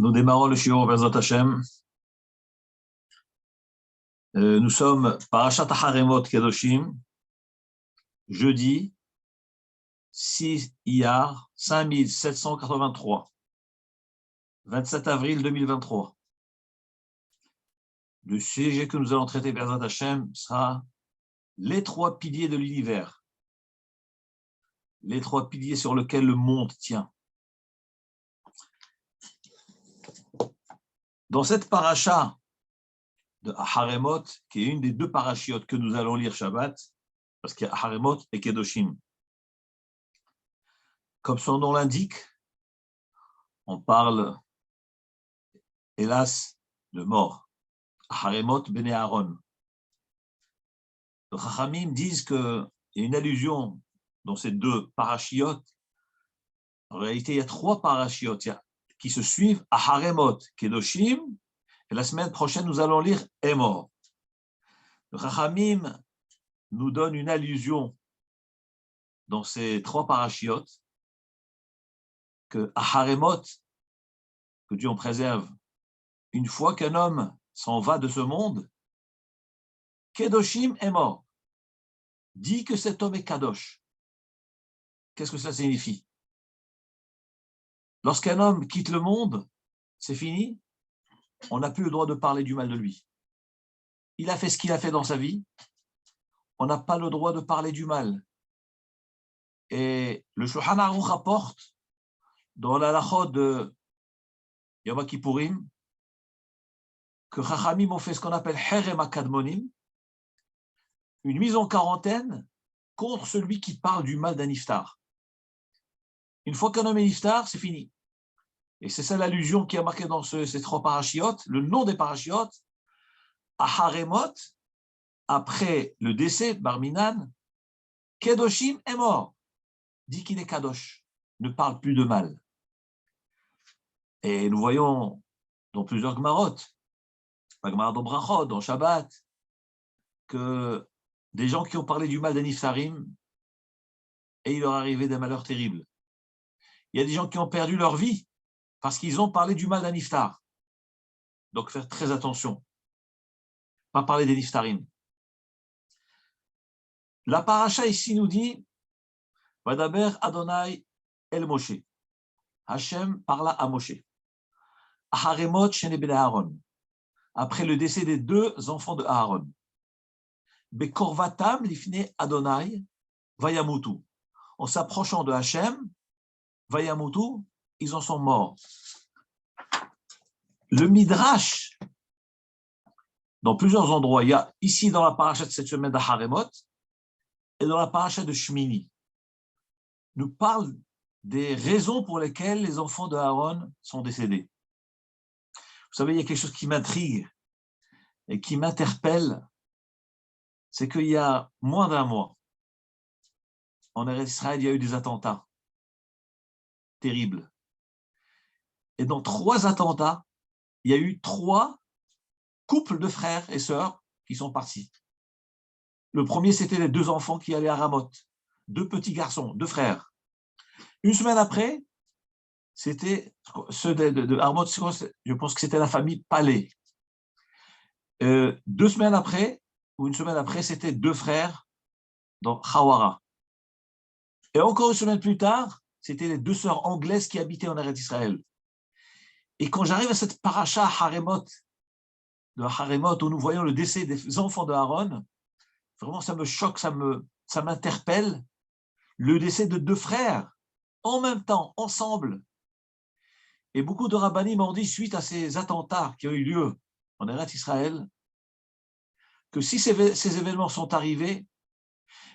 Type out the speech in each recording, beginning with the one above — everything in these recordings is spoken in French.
Nous démarrons le shiur Bezrat Hashem. Nous sommes Parashat Haremot Kedoshim, jeudi 6 Iyar 5783, 27 avril 2023. Le sujet que nous allons traiter Bezrat Hashem sera les trois piliers de l'univers, les trois piliers sur lesquels le monde tient. Dans cette paracha de Haremot, qui est une des deux parachiotes que nous allons lire Shabbat, parce qu'il y a Haremot et Kedoshim. Comme son nom l'indique, on parle, hélas, de mort. Haremot Bene Aaron. Les Chachamim disent qu'il y a une allusion dans ces deux parachiotes. En réalité, il y a trois parachiotes qui se suivent à Haremot, Kedoshim, et la semaine prochaine, nous allons lire Emor. Le Chachamim nous donne une allusion dans ces trois parachiotes que à Haremot, que Dieu en préserve, une fois qu'un homme s'en va de ce monde, Kedoshim Emor dit que cet homme est Kadosh. Qu'est-ce que cela signifie? Lorsqu'un homme quitte le monde, c'est fini, on n'a plus le droit de parler du mal de lui. Il a fait ce qu'il a fait dans sa vie, on n'a pas le droit de parler du mal. Et le Shulchan Aruch rapporte dans la halachot de Yom Kippourim que Chachamim ont fait ce qu'on appelle Herem HaKadmonim, une mise en quarantaine contre celui qui parle du mal d'un iftar. Une fois qu'un homme est iftar, c'est fini. Et c'est ça l'allusion qui a marqué dans ces trois parachiotes, le nom des parachiotes, à Haremot, après le décès, Barminan, Kedoshim est mort, dit qu'il est Kadosh, ne parle plus de mal. Et nous voyons dans plusieurs Gemarot, la Gemara dans Brachot, dans Shabbat, que des gens qui ont parlé du mal d'un iftarim, et il leur arrivait des malheurs terribles. Il y a des gens qui ont perdu leur vie parce qu'ils ont parlé du mal d'un iftar. Donc, faire très attention. Pas parler des iftarim. La paracha ici nous dit Vadaber Adonai El Moshe. Hachem parla à Moshe. Haremot Shene Bene Aaron. Après le décès des deux enfants de Aaron. Bekorvatam Lifne Adonai Vayamutu. En s'approchant de Hachem, Vayamutu, ils en sont morts. Le Midrash, dans plusieurs endroits, il y a ici dans la paracha de cette semaine de Haremot et dans la paracha de Shmini, nous parle des raisons pour lesquelles les enfants de Aaron sont décédés. Vous savez, il y a quelque chose qui m'intrigue et qui m'interpelle, c'est qu'il y a moins d'un mois, en Eretz Israël, il y a eu des attentats terribles. Et dans 3 attentats, il y a eu 3 couples de frères et sœurs qui sont partis. Le premier, c'était les 2 enfants qui allaient à Ramoth. 2 petits garçons, 2 frères. Une semaine après, c'était ceux de Ramoth, je pense que c'était la famille Palais. 2 semaines après, ou une semaine après, c'était 2 frères dans Hawara. Et encore une semaine plus tard, c'était les 2 sœurs anglaises qui habitaient en Eretz Israël. Et quand j'arrive à cette paracha Haremot, de Haremot, où nous voyons le décès des enfants de Aaron, vraiment ça me choque, ça m'interpelle, le décès de 2 frères, en même temps, ensemble. Et beaucoup de rabbinim m'ont dit, suite à ces attentats qui ont eu lieu en Eretz Israël, que si ces événements sont arrivés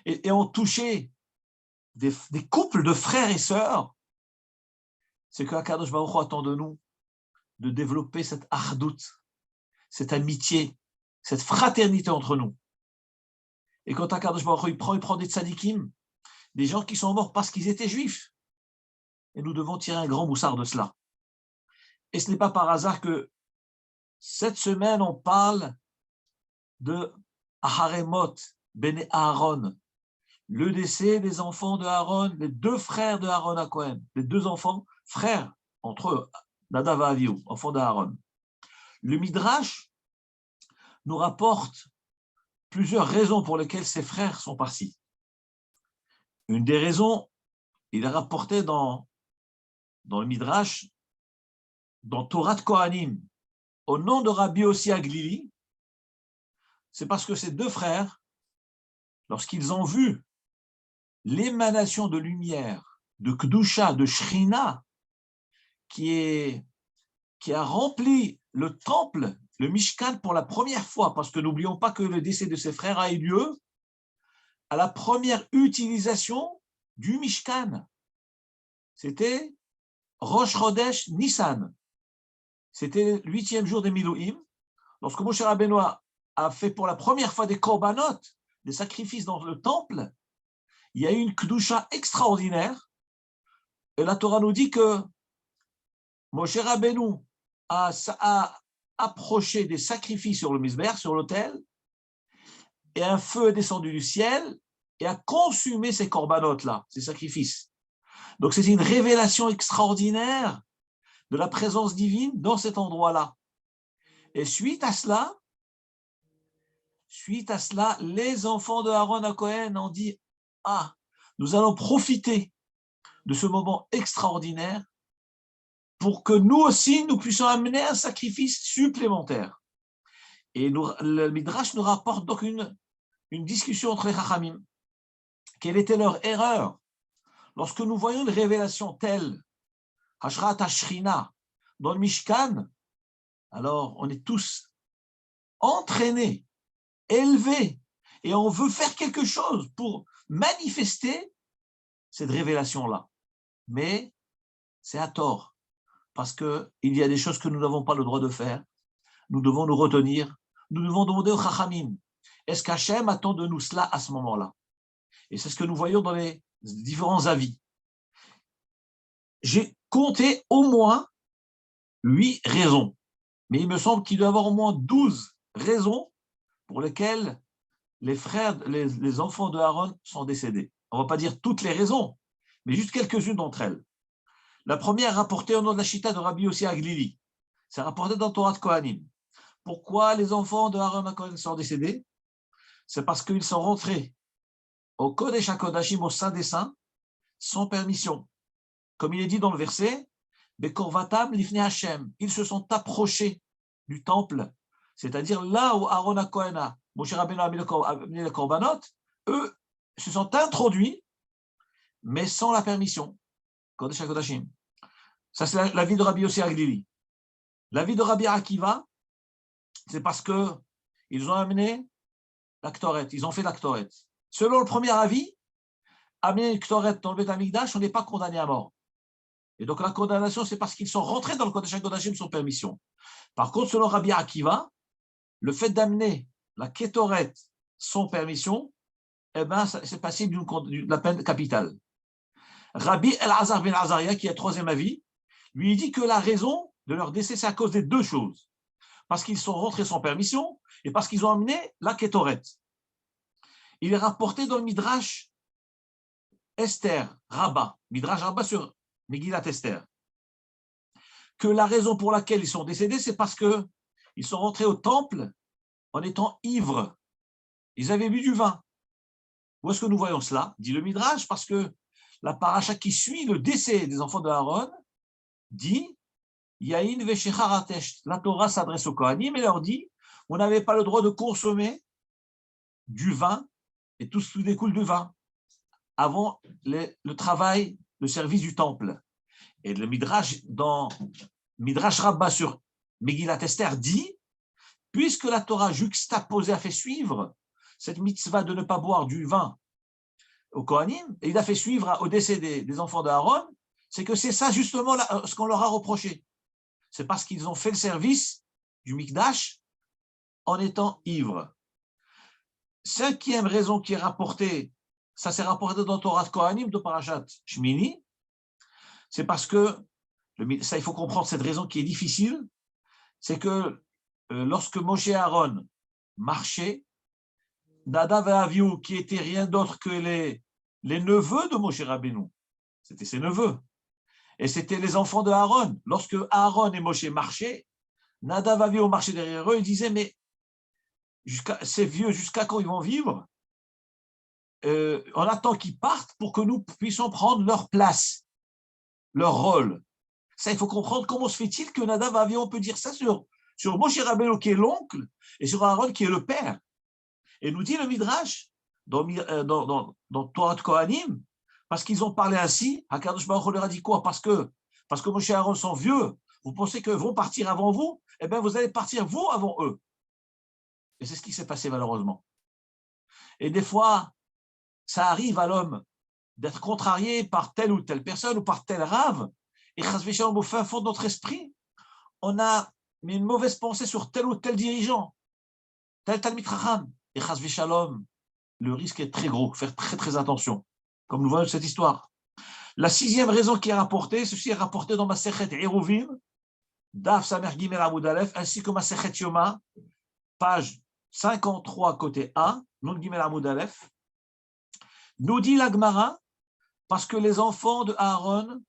et ont touché des couples de frères et sœurs, c'est que Akadosh Baruch Hu attend de nous de développer cette achdout, cette amitié, cette fraternité entre nous. Et quand Akadosh Baruch Hu il prend des tzadikim, des gens qui sont morts parce qu'ils étaient juifs. Et nous devons tirer un grand moussard de cela. Et ce n'est pas par hasard que cette semaine, on parle de Haremot Bene Aaron, le décès des enfants de Aaron, les 2 frères de Aaron à Cohen, les 2 enfants, frères entre eux, Nadav et Avihu, enfants d'Aaron. Le Midrash nous rapporte plusieurs raisons pour lesquelles ses frères sont partis. Une des raisons, il est rapporté dans le Midrash, dans Torah de Kohanim, au nom de Rabbi Yossi Aglili, c'est parce que ces deux frères, lorsqu'ils ont vu l'émanation de lumière, de Kedusha, de Shrina, qui a rempli le temple, le Mishkan pour la première fois, parce que n'oublions pas que le décès de ses frères a eu lieu à la première utilisation du Mishkan. C'était Rosh Chodesh Nissan. C'était le 8e jour des Milouim, lorsque Moshe Rabbeinu a fait pour la première fois des korbanot, des sacrifices dans le temple. Il y a eu une kedusha extraordinaire, et la Torah nous dit que Moshe Rabbeinu a approché des sacrifices sur le misber, sur l'autel, et un feu est descendu du ciel et a consumé ces corbanotes-là, ces sacrifices. Donc c'est une révélation extraordinaire de la présence divine dans cet endroit-là. Et suite à cela, les enfants de Aaron à Cohen ont dit « Ah, nous allons profiter de ce moment extraordinaire pour que nous aussi, nous puissions amener un sacrifice supplémentaire. » Et le Midrash nous rapporte donc une discussion entre les Chachamim. Quelle était leur erreur? Lorsque nous voyons une révélation telle, Hashrat Hashrina, dans le Mishkan, alors on est tous entraînés, élevés, et on veut faire quelque chose pour manifester cette révélation-là. Mais c'est à tort, parce qu'il y a des choses que nous n'avons pas le droit de faire. Nous devons nous retenir, nous devons demander au Chachamim, est-ce qu'Hachem attend de nous cela à ce moment-là? Et c'est ce que nous voyons dans les différents avis. J'ai compté au moins 8 raisons, mais il me semble qu'il doit y avoir au moins 12 raisons pour lesquelles les frères, les enfants de Aaron sont décédés. On ne va pas dire toutes les raisons, mais juste quelques-unes d'entre elles. La première rapportée au nom de la Chita de Rabbi Yossi Aglili. C'est rapporté dans Torah de Kohanim. Pourquoi les enfants de Aaron à Kohen sont décédés? C'est parce qu'ils sont rentrés au Kodesh HaKodashim, au Saint des Saints, sans permission. Comme il est dit dans le verset, Bekorvatam lifnei Hashem, ils se sont approchés du temple, c'est-à-dire là où Aaron à Kohen, Moshe Rabbeinu a mis le korbanot, eux se sont introduits, mais sans la permission. Kodesh HaKodashim. Ça, c'est la vie de Rabbi Yossi Aglili. La vie de Rabbi Akiva, c'est parce qu'ils ont amené la Ktoret, ils ont fait la Ktoret. Selon le premier avis, amener une Ktoret dans le Beth Amikdash, on n'est pas condamné à mort. Et donc la condamnation, c'est parce qu'ils sont rentrés dans le Kodesh HaKodashim sans permission. Par contre, selon Rabbi Akiva, le fait d'amener la Kétoret sans permission, eh ben, c'est passible de la peine capitale. Rabbi El-Azar ben Azaria, qui est troisième avis, lui dit que la raison de leur décès, c'est à cause des deux choses. Parce qu'ils sont rentrés sans permission et parce qu'ils ont amené la Kétoret. Il est rapporté dans le Midrash Esther, Rabbah, Midrash Rabbah sur Megillat Esther, que la raison pour laquelle ils sont décédés, c'est parce qu'ils sont rentrés au temple en étant ivres. Ils avaient bu du vin. Où est-ce que nous voyons cela? Dit le Midrash, parce que la paracha qui suit le décès des enfants de Aaron dit Yahin veshecharatesh. La Torah s'adresse aux Kohanim et leur dit on n'avait pas le droit de consommer du vin et tout ce qui découle du vin avant le travail, le service du temple. Et le Midrash, dans Midrash Rabbah sur Megillat Esther, dit puisque la Torah juxtaposée a fait suivre cette mitzvah de ne pas boire du vin au Kohanim, et il a fait suivre au décès des enfants d'Aaron, c'est que c'est ça justement ce qu'on leur a reproché. C'est parce qu'ils ont fait le service du Mikdash en étant ivres. Cinquième raison qui est rapportée, ça s'est rapporté dans Torah de Kohanim, de Parashat Shmini, c'est parce que, ça il faut comprendre cette raison qui est difficile, c'est que lorsque Moshe et Aaron marchaient, Nadav et Avihu, qui étaient rien d'autre que les neveux de Moshe Rabbeinu, c'était ses neveux, Et c'était les enfants de Aaron. Lorsque Aaron et Moshe marchaient, Nadav avait au marché derrière eux, il disait, mais ces vieux, jusqu'à quand ils vont vivre? On attend qu'ils partent pour que nous puissions prendre leur place, leur rôle. Ça, il faut comprendre comment se fait-il que Nadav avait, on peut dire ça sur Moshe Rabbeinu qui est l'oncle et sur Aaron qui est le père. Et nous dit le Midrash dans Torah de Kohanim, parce qu'ils ont parlé ainsi, Hakadosh Baruch Hu leur a dit quoi? Parce que Moshe et Aaron sont vieux, vous pensez qu'ils vont partir avant vous? Eh bien, vous allez partir vous avant eux. Et c'est ce qui s'est passé malheureusement. Et des fois, ça arrive à l'homme d'être contrarié par telle ou telle personne ou par tel rave. Et au fin fond de notre esprit, on a mis une mauvaise pensée sur tel ou tel dirigeant, tel Talmid Chacham. Et Shalom, le risque est très gros, faire très très attention, comme nous voyons cette histoire. La sixième raison qui est rapportée, ceci est rapporté dans Masechet Eruvin, Daf Samer Gimel Amud Aleph, ainsi que Masechet Yoma, page 53 côté A, Nun Gimel Amud Aleph, nous dit la Gemara, parce que les enfants de Aaron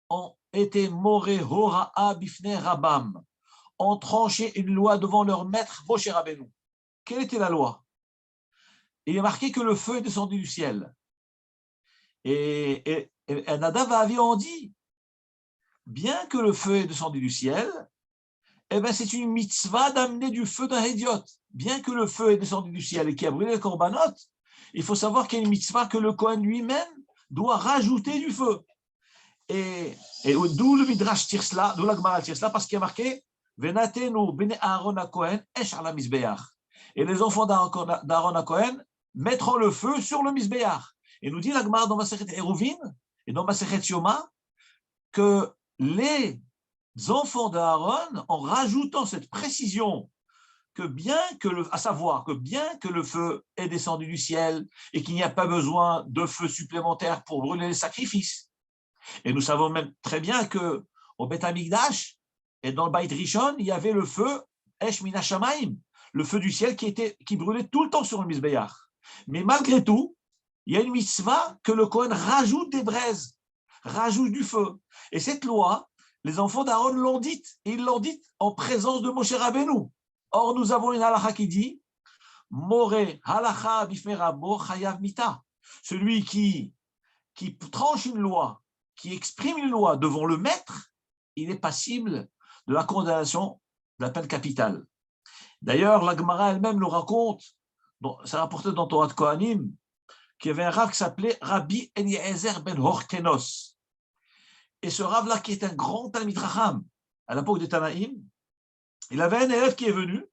ont été moré hora'a bifne rabam, ont tranché une loi devant leur maître Moshe Rabbeinu. Quelle était la loi? Il est marqué que le feu est descendu du ciel. Et Nadav et Avihu dit, bien que le feu est descendu du ciel, eh ben c'est une mitzvah d'amener du feu d'un hédiot. Bien que le feu est descendu du ciel et qui a brûlé le korbanot, il faut savoir qu'il y a une mitzvah que le Kohen lui-même doit rajouter du feu. Et d'où le Midrash tire cela, d'où la Gemara tire cela, parce qu'il y a marqué Venatenu bene Aaron à Kohen esh ala misbeach. Et les enfants d'Aaron à Kohen mettront le feu sur le misbeach. Et nous dit la Gemara dans Masechet Eruvin et dans Masechet Yoma que les enfants d'Aaron, en rajoutant cette précision que à savoir que bien que le feu est descendu du ciel et qu'il n'y a pas besoin de feu supplémentaire pour brûler les sacrifices. Et nous savons même très bien que au Beth Amikdash et dans le Beit Rishon, il y avait le feu Esh Min HaShamayim, le feu du ciel qui brûlait tout le temps sur le Mizbeach. Mais malgré tout, il y a une mitzvah que le Kohen rajoute des braises, rajoute du feu. Et cette loi, les enfants d'Aaron l'ont dite, et ils l'ont dite en présence de Moshe Rabbeinu. Or, nous avons une halakha qui dit More halakha bifnei rabbo chayav mita. Celui qui tranche une loi, qui exprime une loi devant le maître, il est passible de la condamnation de la peine capitale. D'ailleurs, la Gemara elle-même le raconte, c'est rapporté dans Torah de Kohanim, qu'il y avait un rav qui s'appelait Rabbi Eliezer ben Horkenos. Et ce rav-là, qui est un grand Talmid Chacham, à l'époque des Tanaïm, il avait un élève qui est venu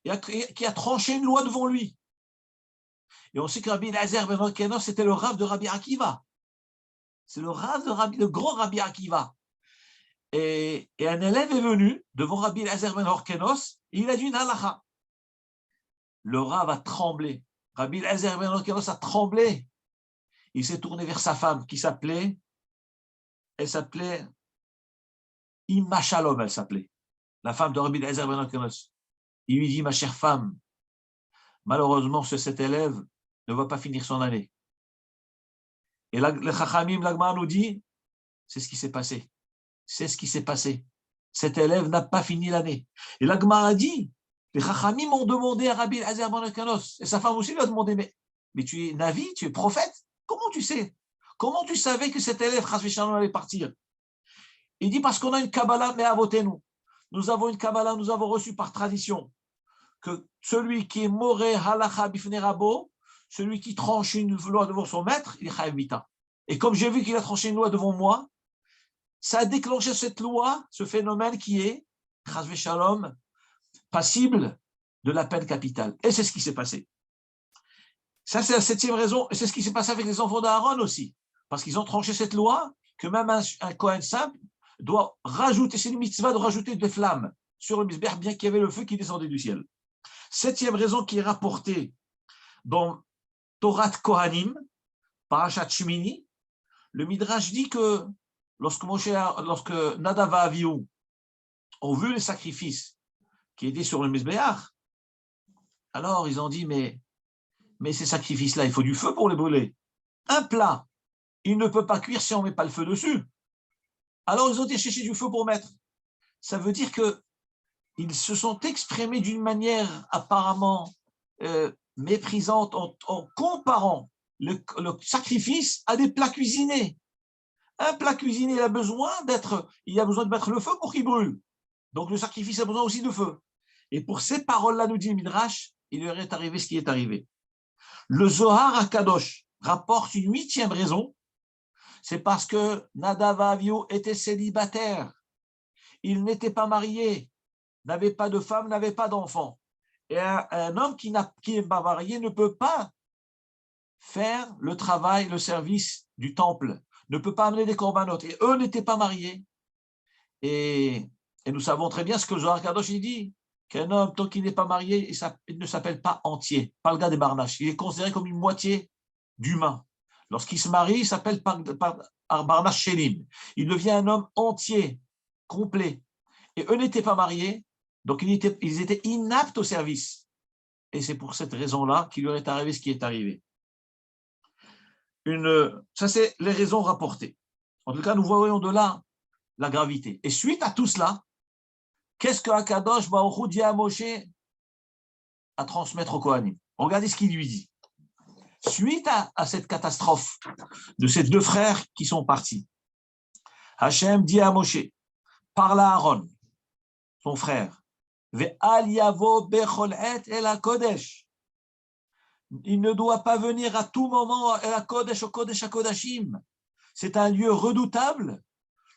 et qui a tranché une loi devant lui. Et on sait que Rabbi Eliezer ben Horkenos, c'était le rav de Rabbi Akiva. C'est le rav de le grand Rabbi Akiva. Et un élève est venu devant Rabbi Eliezer ben Horkenos, et il a dit une halakha. Le rav a tremblé. Rabbi Eliezer ben Horkenos a tremblé. Il s'est tourné vers sa femme qui s'appelait Imma Shalom, elle s'appelait, la femme de Rabbi Eliezer ben Horkenos. Il lui dit, ma chère femme, malheureusement, cet élève ne va pas finir son année. Et le Chachamim, l'Agma nous dit, c'est ce qui s'est passé. C'est ce qui s'est passé. Cet élève n'a pas fini l'année. Et l'Agma a dit, les Chachamim ont demandé à Rabbi Eliezer ben Horkenos, et sa femme aussi lui a demandé, mais tu es Navi, tu es prophète, comment tu sais? Comment tu savais que cet élève, Chas v'Shalom, allait partir? Il dit, parce qu'on a une Kabbalah, mais à voter nous. Nous avons une Kabbalah, nous avons reçu par tradition que celui qui est moré halacha bifnei rabo, celui qui tranche une loi devant son maître, il est chayav mita. Et comme j'ai vu qu'il a tranché une loi devant moi, ça a déclenché cette loi, ce phénomène qui est, chas v'shalom, passible de la peine capitale. Et c'est ce qui s'est passé. Ça, c'est la septième raison, et c'est ce qui s'est passé avec les enfants d'Aaron aussi, parce qu'ils ont tranché cette loi que même un Kohen simple doit rajouter, c'est une mitzvah de rajouter des flammes sur le misbeh, bien qu'il y avait le feu qui descendait du ciel. Septième raison qui est rapportée dans Torah de Kohanim, Parashat Shmini, le Midrash dit que lorsque Nadav et Avihu ont vu les sacrifices qui étaient sur le Mizbeach, alors ils ont dit, mais ces sacrifices-là, il faut du feu pour les brûler. Un plat, il ne peut pas cuire si on ne met pas le feu dessus. Alors ils ont été chercher du feu pour mettre. Ça veut dire qu'ils se sont exprimés d'une manière apparemment méprisante en comparant le sacrifice à des plats cuisinés. Un plat cuisiné, il a besoin de mettre le feu pour qu'il brûle. Donc le sacrifice a besoin aussi de feu. Et pour ces paroles-là, nous dit le Midrash, il leur est arrivé ce qui est arrivé. Le Zohar à Kadosh rapporte une 8e raison, c'est parce que Nadav et Avihu étaient célibataires. Ils n'étaient pas mariés, n'avaient pas de femme, n'avaient pas d'enfant. Et un homme qui n'est pas marié ne peut pas faire le travail, le service du temple, ne peut pas amener des corbanotes. Et eux n'étaient pas mariés. Et nous savons très bien ce que le Zohar Kadosh il dit, qu'un homme, tant qu'il n'est pas marié, il ne s'appelle pas entier, pas le gars des Barnaches. Il est considéré comme une moitié d'humain. Lorsqu'il se marie, il s'appelle Barnache Shelim. Il devient un homme entier, complet. Et eux n'étaient pas mariés, donc ils étaient inaptes au service. Et c'est pour cette raison-là qu'il leur est arrivé ce qui est arrivé. Ça, c'est les raisons rapportées. En tout cas, nous voyons de là la gravité. Et suite à tout cela, qu'est-ce que Akadosh Baruch Hu dit à Moshe à transmettre au Kohanim? Regardez ce qu'il lui dit. Suite à cette catastrophe de ces deux frères qui sont partis, Hachem dit à Moshe, parle à Aaron, son frère, Ve'al yavo bechol et el Kodesh. Il ne doit pas venir à tout moment à Kodesh, au Kodesh HaKodashim. C'est un lieu redoutable,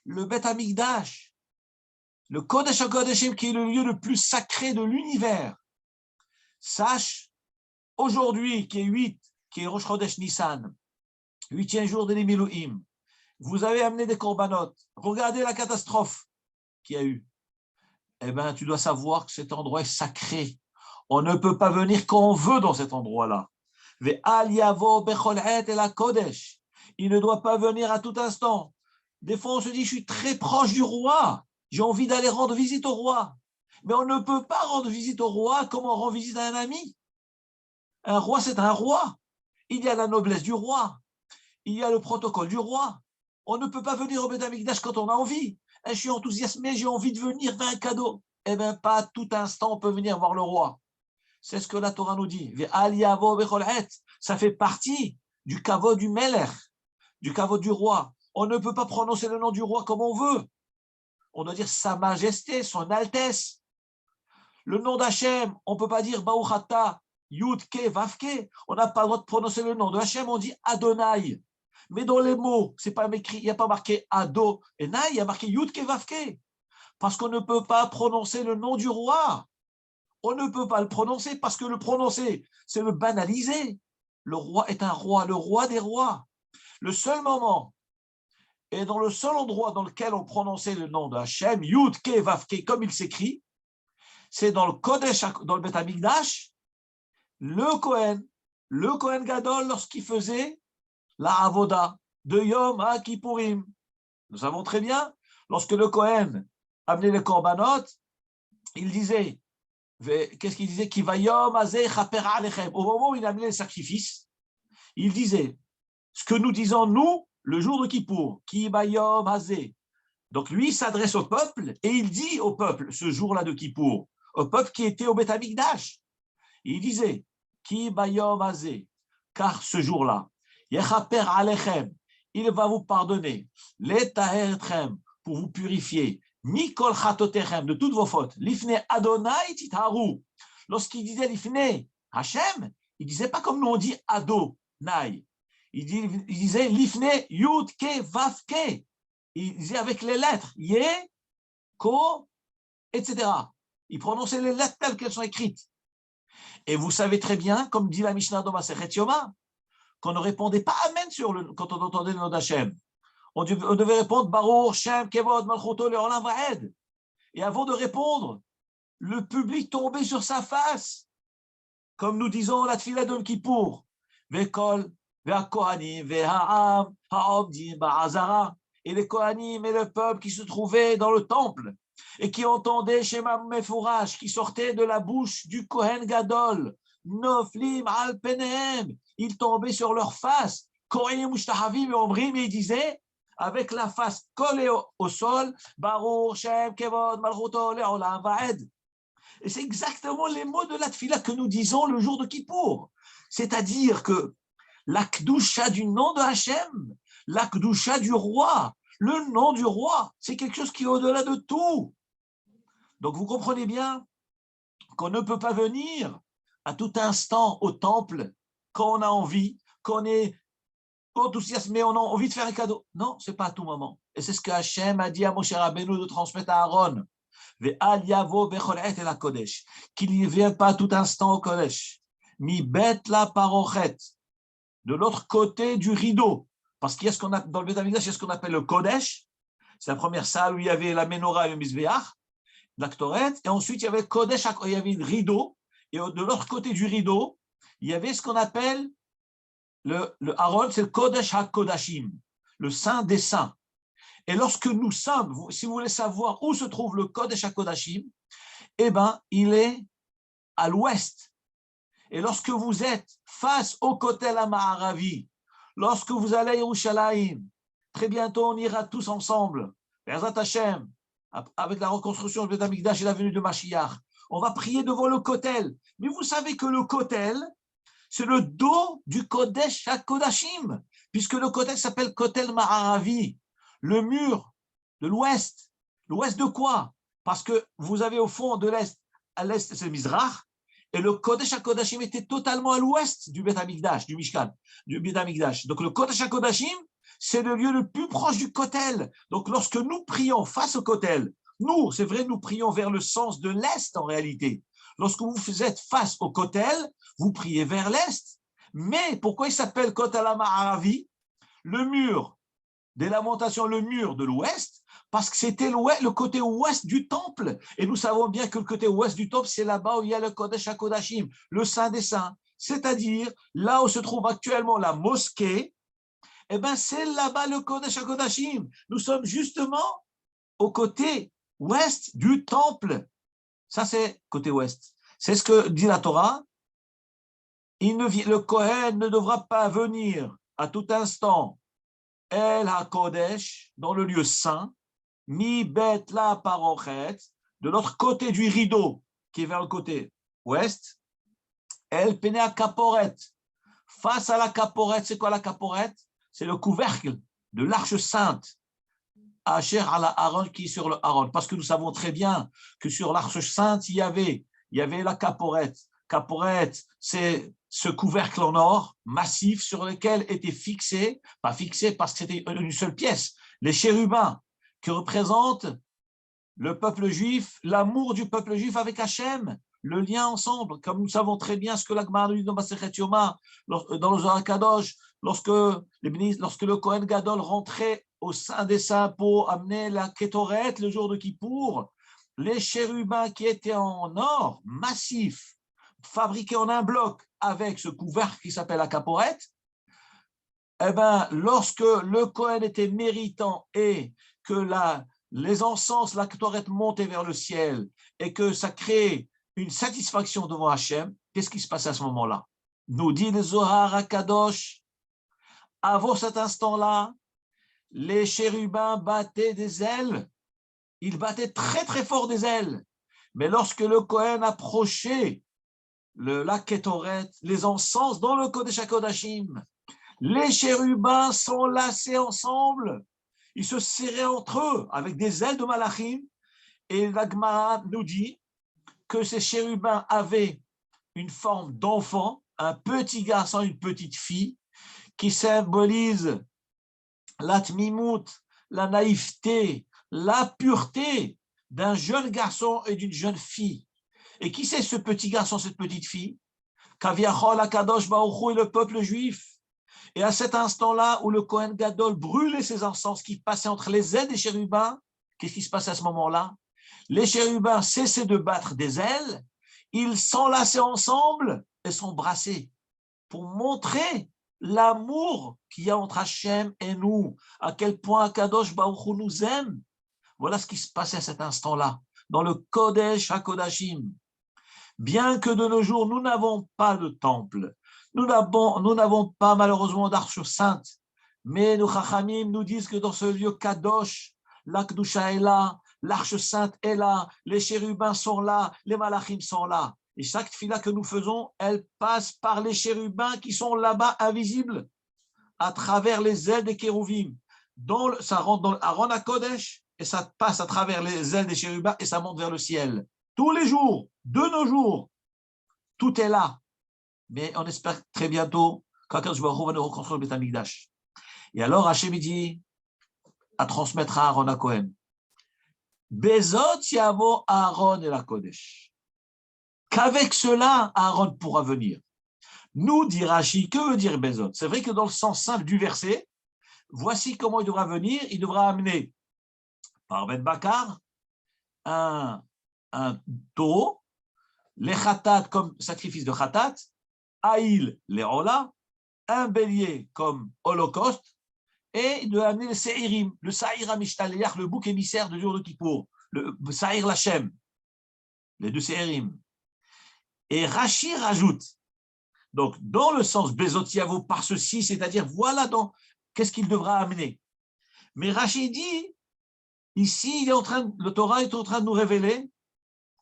le Beth Amikdash, le Kodesh HaKodashim qui est le lieu le plus sacré de l'univers. Sache, aujourd'hui, qui est Rosh Chodesh Nissan, 8e jour de l'Emilouim, vous avez amené des corbanotes. Regardez la catastrophe qu'il y a eu. Eh bien, tu dois savoir que cet endroit est sacré. On ne peut pas venir quand on veut dans cet endroit-là. Il ne doit pas venir à tout instant. Des fois, on se dit, je suis très proche du roi. J'ai envie d'aller rendre visite au roi. Mais on ne peut pas rendre visite au roi comme on rend visite à un ami. Un roi, c'est un roi. Il y a la noblesse du roi. Il y a le protocole du roi. On ne peut pas venir au Beth Amikdash quand on a envie. Je suis enthousiasmé, j'ai envie de venir faire un cadeau. Eh bien, pas à tout instant, on peut venir voir le roi. C'est ce que la Torah nous dit. Ça fait partie du kavod du Meler, du kavod du roi. On ne peut pas prononcer le nom du roi comme on veut. On doit dire Sa Majesté, Son Altesse. Le nom d'Hachem, on ne peut pas dire Baruch Ata, Yud-Ke, Vav-Ke. On n'a pas le droit de prononcer le nom de Hachem, on dit Adonai. Mais dans les mots, c'est pas écrit, il n'y a pas marqué Ado et Naï, il y a marqué Yud-Ke, Vav-Ke. Parce qu'on ne peut pas prononcer le nom du roi. On ne peut pas le prononcer parce que le prononcer, c'est le banaliser. Le roi est un roi, le roi des rois. Le seul moment et dans le seul endroit dans lequel on prononçait le nom de Hachem, Yud, Ke, Vav, Ke, comme il s'écrit, c'est dans le Kodesh, dans le Beth Amikdash, le Kohen Gadol, lorsqu'il faisait la Avoda de Yom HaKippurim. Nous savons très bien, lorsque le Kohen amenait les korbanot, il disait, qu'est-ce qu'il disait? Au moment où il amenait les sacrifices, il disait ce que nous disons nous le jour de Kippour, Kibayom Hazé. Donc lui il s'adresse au peuple et il dit au peuple ce jour-là de Kippour, au peuple qui était au Beth Amikdash. Il disait Kibayom Hazé, car ce jour-là, Yechaper Alechem, il va vous pardonner, Letaherchem, pour vous purifier. Mikol Chatotechem, de toutes vos fautes. Lifne Adonai Titharu. Lorsqu'il disait Lifne Hachem, il disait pas comme nous on dit Adonai. Il disait Lifne Yud Ke Vav Ke. Il disait avec les lettres Ye, Ko, etc. Il prononçait les lettres telles qu'elles sont écrites. Et vous savez très bien, comme dit la Mishnah dans Masechet Yoma, qu'on ne répondait pas Amen quand on entendait le nom d'Hachem. On devait répondre Baruch Shem Kevod Malchuto Leolam Vaed. Et avant de répondre, le public tombait sur sa face, comme nous disons la Tfila de Kippour. Vekol, Ve'akohanim, Ve'ha'am, Ha'omdim, Ba'azara. Et les Kohanim et le peuple qui se trouvaient dans le temple et qui entendaient Shema Mefourash, qui sortait de la bouche du Kohen Gadol. Noflim al Penehem. Ils tombaient sur leur face. Kohanim Mushtahavim et Omrim, et ils disaient avec la face collée au sol, Baruch Shem Kevod Malchuto Le'olam Va'ed. Et c'est exactement les mots de la tfila que nous disons le jour de Kippour. C'est-à-dire que la Kdusha du nom de Hachem, la Kdusha du roi, le nom du roi, c'est quelque chose qui est au-delà de tout. Donc vous comprenez bien qu'on ne peut pas venir à tout instant au temple quand on a envie, qu'on est enthousiasmé, on a envie de faire un cadeau. Non, ce n'est pas à tout moment. Et c'est ce que Hachem a dit à Moshe Rabbeinu de transmettre à Aaron. Qu'il n'y vient pas tout instant au Kodesh. Mi bet la parochet, de l'autre côté du rideau. Parce qu'il y a ce qu'on a dans le Beth Amikdash, il y a ce qu'on appelle le Kodesh. C'est la première salle où il y avait la menorah et le Mizbeach, la Ktoret. Et ensuite, il y avait le Kodesh, il y avait le rideau. Et de l'autre côté du rideau, il y avait ce qu'on appelle le Aaron, c'est le Kodesh HaKodashim, le Saint des Saints. Et lorsque nous sommes, si vous voulez savoir où se trouve le Kodesh HaKodashim, eh bien, il est à l'ouest. Et lorsque vous êtes face au Kotel HaMa'aravi, lorsque vous allez à Yerushalayim, très bientôt on ira tous ensemble, Be'ezrat Hashem, avec la reconstruction du Beth Amikdash et la venue de Mashiach, on va prier devant le Kotel. Mais vous savez que le Kotel, c'est le dos du Kodesh HaKodashim, puisque le Kotel s'appelle Kotel Ma'aravi, le mur de l'ouest. L'ouest de quoi? Parce que vous avez au fond de l'est, à l'est c'est le Mizrach, et le Kodesh HaKodashim était totalement à l'ouest du Beth Amikdash, du Mishkan, du Beth Amikdash. Donc le Kodesh HaKodashim, c'est le lieu le plus proche du Kotel. Donc lorsque nous prions face au Kotel, nous, c'est vrai, nous prions vers le sens de l'est en réalité. Lorsque vous êtes face au Kotel, vous priez vers l'est. Mais pourquoi il s'appelle Kotel HaMa'aravi? Le mur des lamentations, le mur de l'ouest, parce que c'était le côté ouest du temple. Et nous savons bien que le côté ouest du temple, c'est là-bas où il y a le Kodesh HaKodashim, le Saint des Saints. C'est-à-dire, là où se trouve actuellement la mosquée, eh bien, c'est là-bas le Kodesh HaKodashim. Nous sommes justement au côté ouest du temple. Ça, c'est côté ouest. C'est ce que dit la Torah. Le Kohen ne devra pas venir à tout instant El HaKodesh, dans le lieu saint, Mi Bet la Parochet, de l'autre côté du rideau, qui est vers le côté ouest, El Pene Kaporet, face à la Kaporet. C'est quoi la Kaporet? C'est le couvercle de l'arche sainte, Asher ala Aaron, qui est sur le Aaron. Parce que nous savons très bien que sur l'arche sainte, il y avait la Kaporet. Kaporet, c'est ce couvercle en or massif sur lequel était fixé, pas fixé parce que c'était une seule pièce, les chérubins qui représentent le peuple juif, l'amour du peuple juif avec Hachem, le lien ensemble, comme nous savons très bien ce que la Gemara nous dit dans Masechet Yoma, dans le Zohar Kadosh, lorsque le Kohen Gadol rentrait au sein des saints pour amener la Kétoret le jour de Kippour, les chérubins qui étaient en or massif, fabriqués en un bloc avec ce couvercle qui s'appelle la caporette, eh ben, lorsque le Kohen était méritant et que les encens, la Kétoret montaient vers le ciel et que ça crée une satisfaction devant Hachem, qu'est-ce qui se passe à ce moment-là? Nous dit le Zohar HaKadosh, avant cet instant-là, les chérubins battaient des ailes, ils battaient très très fort des ailes, mais lorsque le Kohen approchait la Kétoret, les encens dans le Kodesh HaKodashim, les chérubins s'enlaçaient ensemble, ils se serraient entre eux avec des ailes de Malachim, et la Gemara nous dit que ces chérubins avaient une forme d'enfant, un petit garçon, une petite fille, qui symbolise la tmimout, la naïveté, la pureté d'un jeune garçon et d'une jeune fille. Et qui c'est ce petit garçon, cette petite fille? Kaviachol HaKadosh Baruch Hu et le peuple juif. Et à cet instant-là où le Kohen Gadol brûlait ses encens qui passaient entre les ailes des chérubins, qu'est-ce qui se passe à ce moment-là? Les chérubins cessaient de battre des ailes, ils s'enlaçaient ensemble et s'embrassaient pour montrer l'amour qu'il y a entre Hachem et nous, à quel point HaKadosh Baruch Hu nous aime. Voilà ce qui se passait à cet instant-là, dans le Kodesh HaKodashim. Bien que de nos jours, nous n'avons pas de temple, nous n'avons pas malheureusement d'arche sainte, Mais nos Chachamim nous disent que dans ce lieu Kadosh, la Kedusha est là, l'Arche Sainte est là, les chérubins sont là, les malachim sont là. Et chaque tefila que nous faisons, elle passe par les chérubins qui sont là-bas invisibles, à travers les ailes des kérouvim. Ça rentre dans l'Aron HaKodesh et ça passe à travers les ailes des chérubins et ça monte vers le ciel. Tous les jours, de nos jours, tout est là. Mais on espère très bientôt qu'Akadosh Baruch Hu va nous reconstruire le Beth Amikdash. Et alors Hachem dit à transmettre à Aaron HaKohen. Bezot yavo Aaron et la Kodesh. Qu'avec cela, Aaron pourra venir. Nous, dit Rashi, que veut dire Bezot? C'est vrai que dans le sens simple du verset, voici comment il devra venir. Il devra amener par Ben Bakar un taureau, les khatat comme sacrifice de khatat, Aïl, les Ola, un bélier comme holocauste, et de amener le Se'irim, le Sa'ir HaMishtaleyach, le bouc émissaire du jour de Kippour, le Sa'ir Lachem, les deux Se'irim. Et Rashi rajoute, donc dans le sens Bezot Yavo par ceci, c'est-à-dire voilà donc qu'est-ce qu'il devra amener. Mais Rashi dit, ici, le Torah est en train de nous révéler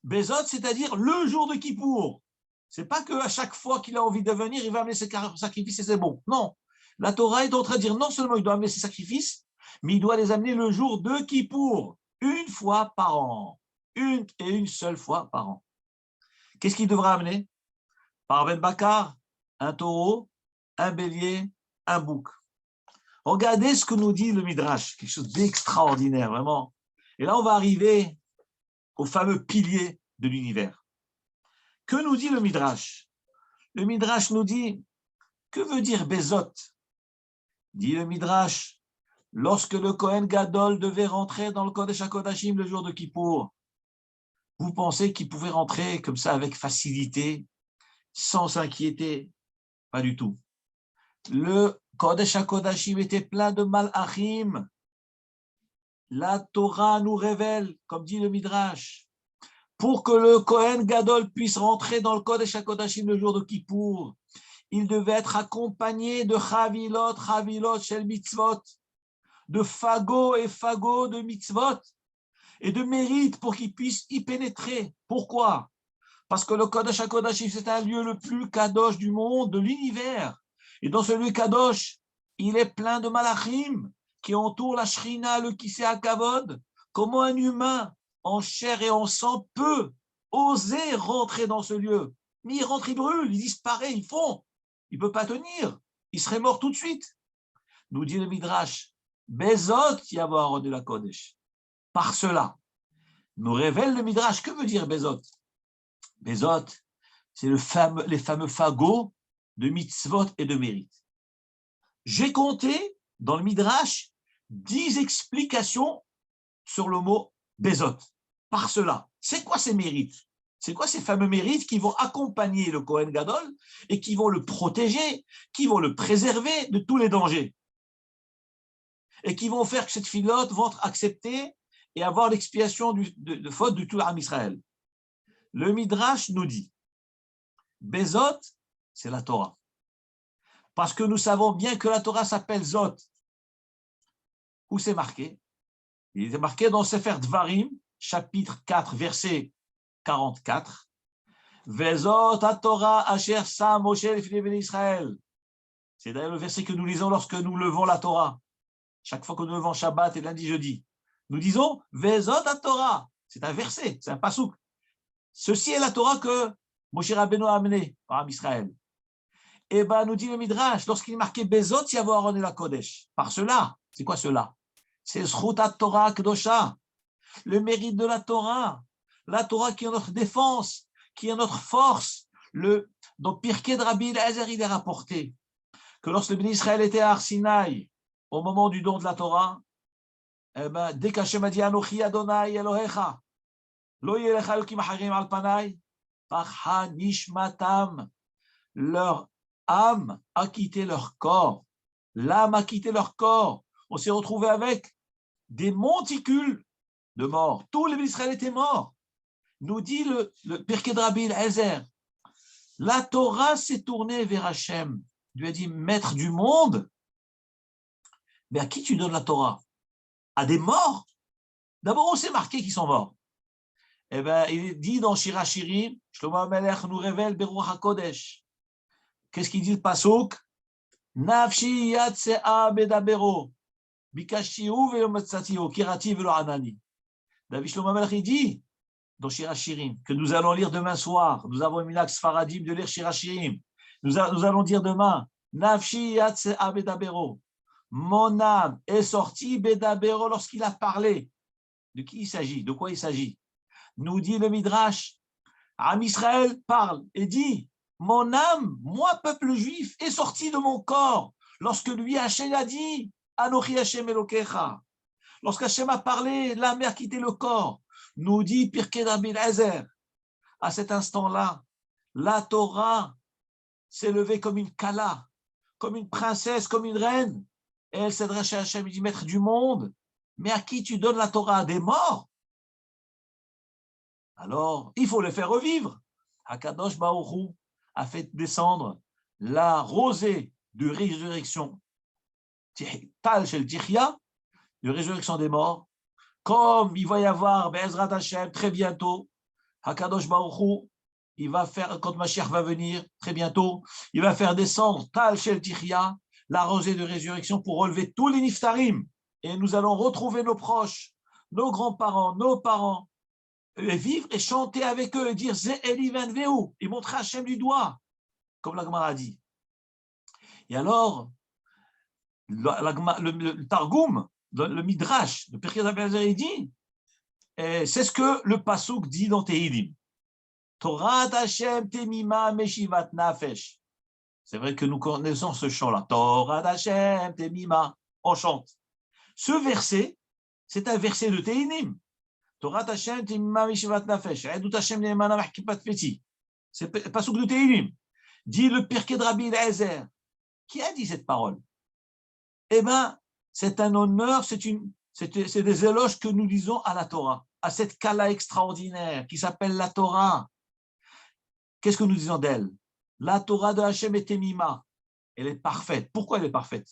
Bezot, c'est-à-dire le jour de Kippour. Ce n'est pas qu'à chaque fois qu'il a envie de venir, il va amener ses sacrifices et c'est bon. Non. La Torah est en train de dire non seulement il doit amener ses sacrifices, mais il doit les amener le jour de Kippour, une fois par an. Une seule fois par an. Qu'est-ce qu'il devra amener? Par Ben Bakar, un taureau, un bélier, un bouc. Regardez ce que nous dit le Midrash, quelque chose d'extraordinaire, vraiment. Et là, on va arriver au fameux pilier de l'univers. Que nous dit le Midrash? Le Midrash nous dit, que veut dire Bezot? Dit le Midrash, lorsque le Kohen Gadol devait rentrer dans le Kodesh HaKodashim le jour de Kippour, vous pensez qu'il pouvait rentrer comme ça avec facilité, sans s'inquiéter? Pas du tout. Le Kodesh HaKodashim était plein de malachim. La Torah nous révèle, comme dit le Midrash, pour que le Kohen Gadol puisse rentrer dans le Kodesh HaKodashim le jour de Kippour, il devait être accompagné de chavilot shel mitzvot, de fagots et fagots de mitzvot, et de mérite pour qu'il puisse y pénétrer. Pourquoi? Parce que le Kodesh HaKodashim, c'est un lieu le plus kadosh du monde, de l'univers. Et dans ce lieu kadosh, il est plein de malachim qui entourent la shrina, le kisei hakavod. Comment un humain en chair et en sang peut oser rentrer dans ce lieu? Mais il rentre, il brûle, il disparaît, il fond. Il ne peut pas tenir. Il serait mort tout de suite. Nous dit le Midrash, Bezot Yavo de la Kodesh. Par cela, nous révèle le Midrash. Que veut dire Bezot? Bezot, c'est les fameux fagots de mitzvot et de mérite. J'ai compté dans le Midrash 10 explications sur le mot Bezot. Par cela, c'est quoi ces mérites? C'est quoi ces fameux mérites qui vont accompagner le Kohen Gadol et qui vont le protéger, qui vont le préserver de tous les dangers et qui vont faire que cette filote va être acceptée et avoir l'expiation de faute de tout l'Am Israël? Le Midrash nous dit, Bezot, c'est la Torah. Parce que nous savons bien que la Torah s'appelle Zot. Où c'est marqué? Il est marqué dans Sefer Dvarim, chapitre 4, verset 44. Vezot ha-Torah asher sa Moshe lefnei bnei Israël. C'est d'ailleurs le verset que nous lisons lorsque nous levons la Torah. Chaque fois que nous levons Shabbat et lundi, jeudi. Nous disons Vezot ha-Torah. C'est un verset, c'est un pasouk. Ceci est la Torah que Moshe Rabbeinu a amenée par Israël. Et bien, nous dit le Midrash, lorsqu'il est marqué Bezot Yavo Aaron et la Kodesh. Par cela, c'est quoi cela? C'est Zchut ha-Torah Kedosha, le mérite de la Torah qui est notre défense, qui est notre force. Dans Pirkei de Rabbi Eliezer, il est rapporté que lorsque le béni Israël était à Har Sinaï, au moment du don de la Torah, eh ben, dès qu'Hashem a dit Anochi Adonai Elohecha, Lo yelecha elokim acharim al panai, parcha nishmatam, leur âme a quitté leur corps. L'âme a quitté leur corps. On s'est retrouvé avec des monticules de morts. Tous les Israéliens étaient morts. Nous dit le Pirkei de Rabbi Eliezer, la Torah s'est tournée vers Hachem. Il lui a dit, maître du monde, Mais à qui tu donnes la Torah? À des morts? D'abord, on s'est marqué qu'ils sont morts. Eh bien, il dit dans Shir HaShirim, Shlomo HaMelech nous révèle Beruach HaKodesh. Qu'est-ce qu'il dit le Pasuk? Nafshi yatsea bedabero, bikashiu velo matzatihu, kirati velo anani. David Shlomo HaMelech, il dit dans Shir HaShirim que nous allons lire demain soir. Nous avons une minhag sfaradim de lire Shir HaShirim. Nous allons dire demain, Nafshi yatsea bedabero. Mon âme est sortie bedabero lorsqu'il a parlé. De qui il s'agit? De quoi il s'agit? Nous dit le Midrash, Am Israël parle et dit, mon âme, moi, peuple juif, est sorti de mon corps. Lorsque lui, Hachem a dit, Anochi Hachem Elokecha. Lorsque Hachem a parlé, l'âme a quitté le corps. Nous dit Pirkei Rabbi Eliezer. À cet instant-là, la Torah s'est levée comme une kala, comme une princesse, comme une reine. Et elle s'adresse à Hachem, il dit, maître du monde, mais à qui tu donnes la Torah? À des morts? Alors, il faut le faire revivre. Akadosh Baruch Hu a fait descendre la rosée de résurrection, Tal Shel Tichia, de résurrection des morts, comme il va y avoir Be'ezrat Hashem très bientôt. Akadosh Baruch Hu, il va faire, quand Mashiach va venir très bientôt, il va faire descendre Tal Shel Tichia, la rosée de résurrection pour relever tous les niftarim. Et nous allons retrouver nos proches, nos grands-parents, nos parents, et vivre et chanter avec eux et dire Ze Eli Venveu, et montrer Hachem du doigt, comme la Gemara a dit. Et alors, le Targum, le Midrash, le Pirkei Rabbi Eliezer, il dit, c'est ce que le Pasuk dit dans Tehilim. Torah Hashem temima meshivat nafesh. C'est vrai que nous connaissons ce chant-là. Torah Hashem temima, on chante. Ce verset, c'est un verset de Tehilim. Torah Hashem temima meshivat nafesh. Edut Hashem ne'emana mahkipat feti. C'est le Pasuk de Tehilim. Dit le Pirkei Rabbi Eliezer. Qui a dit cette parole? Eh bien, c'est un honneur, c'est des éloges que nous disons à la Torah, à cette kala extraordinaire qui s'appelle la Torah. Qu'est-ce que nous disons d'elle? La Torah de Hachem est temima. Elle est parfaite. Pourquoi elle est parfaite?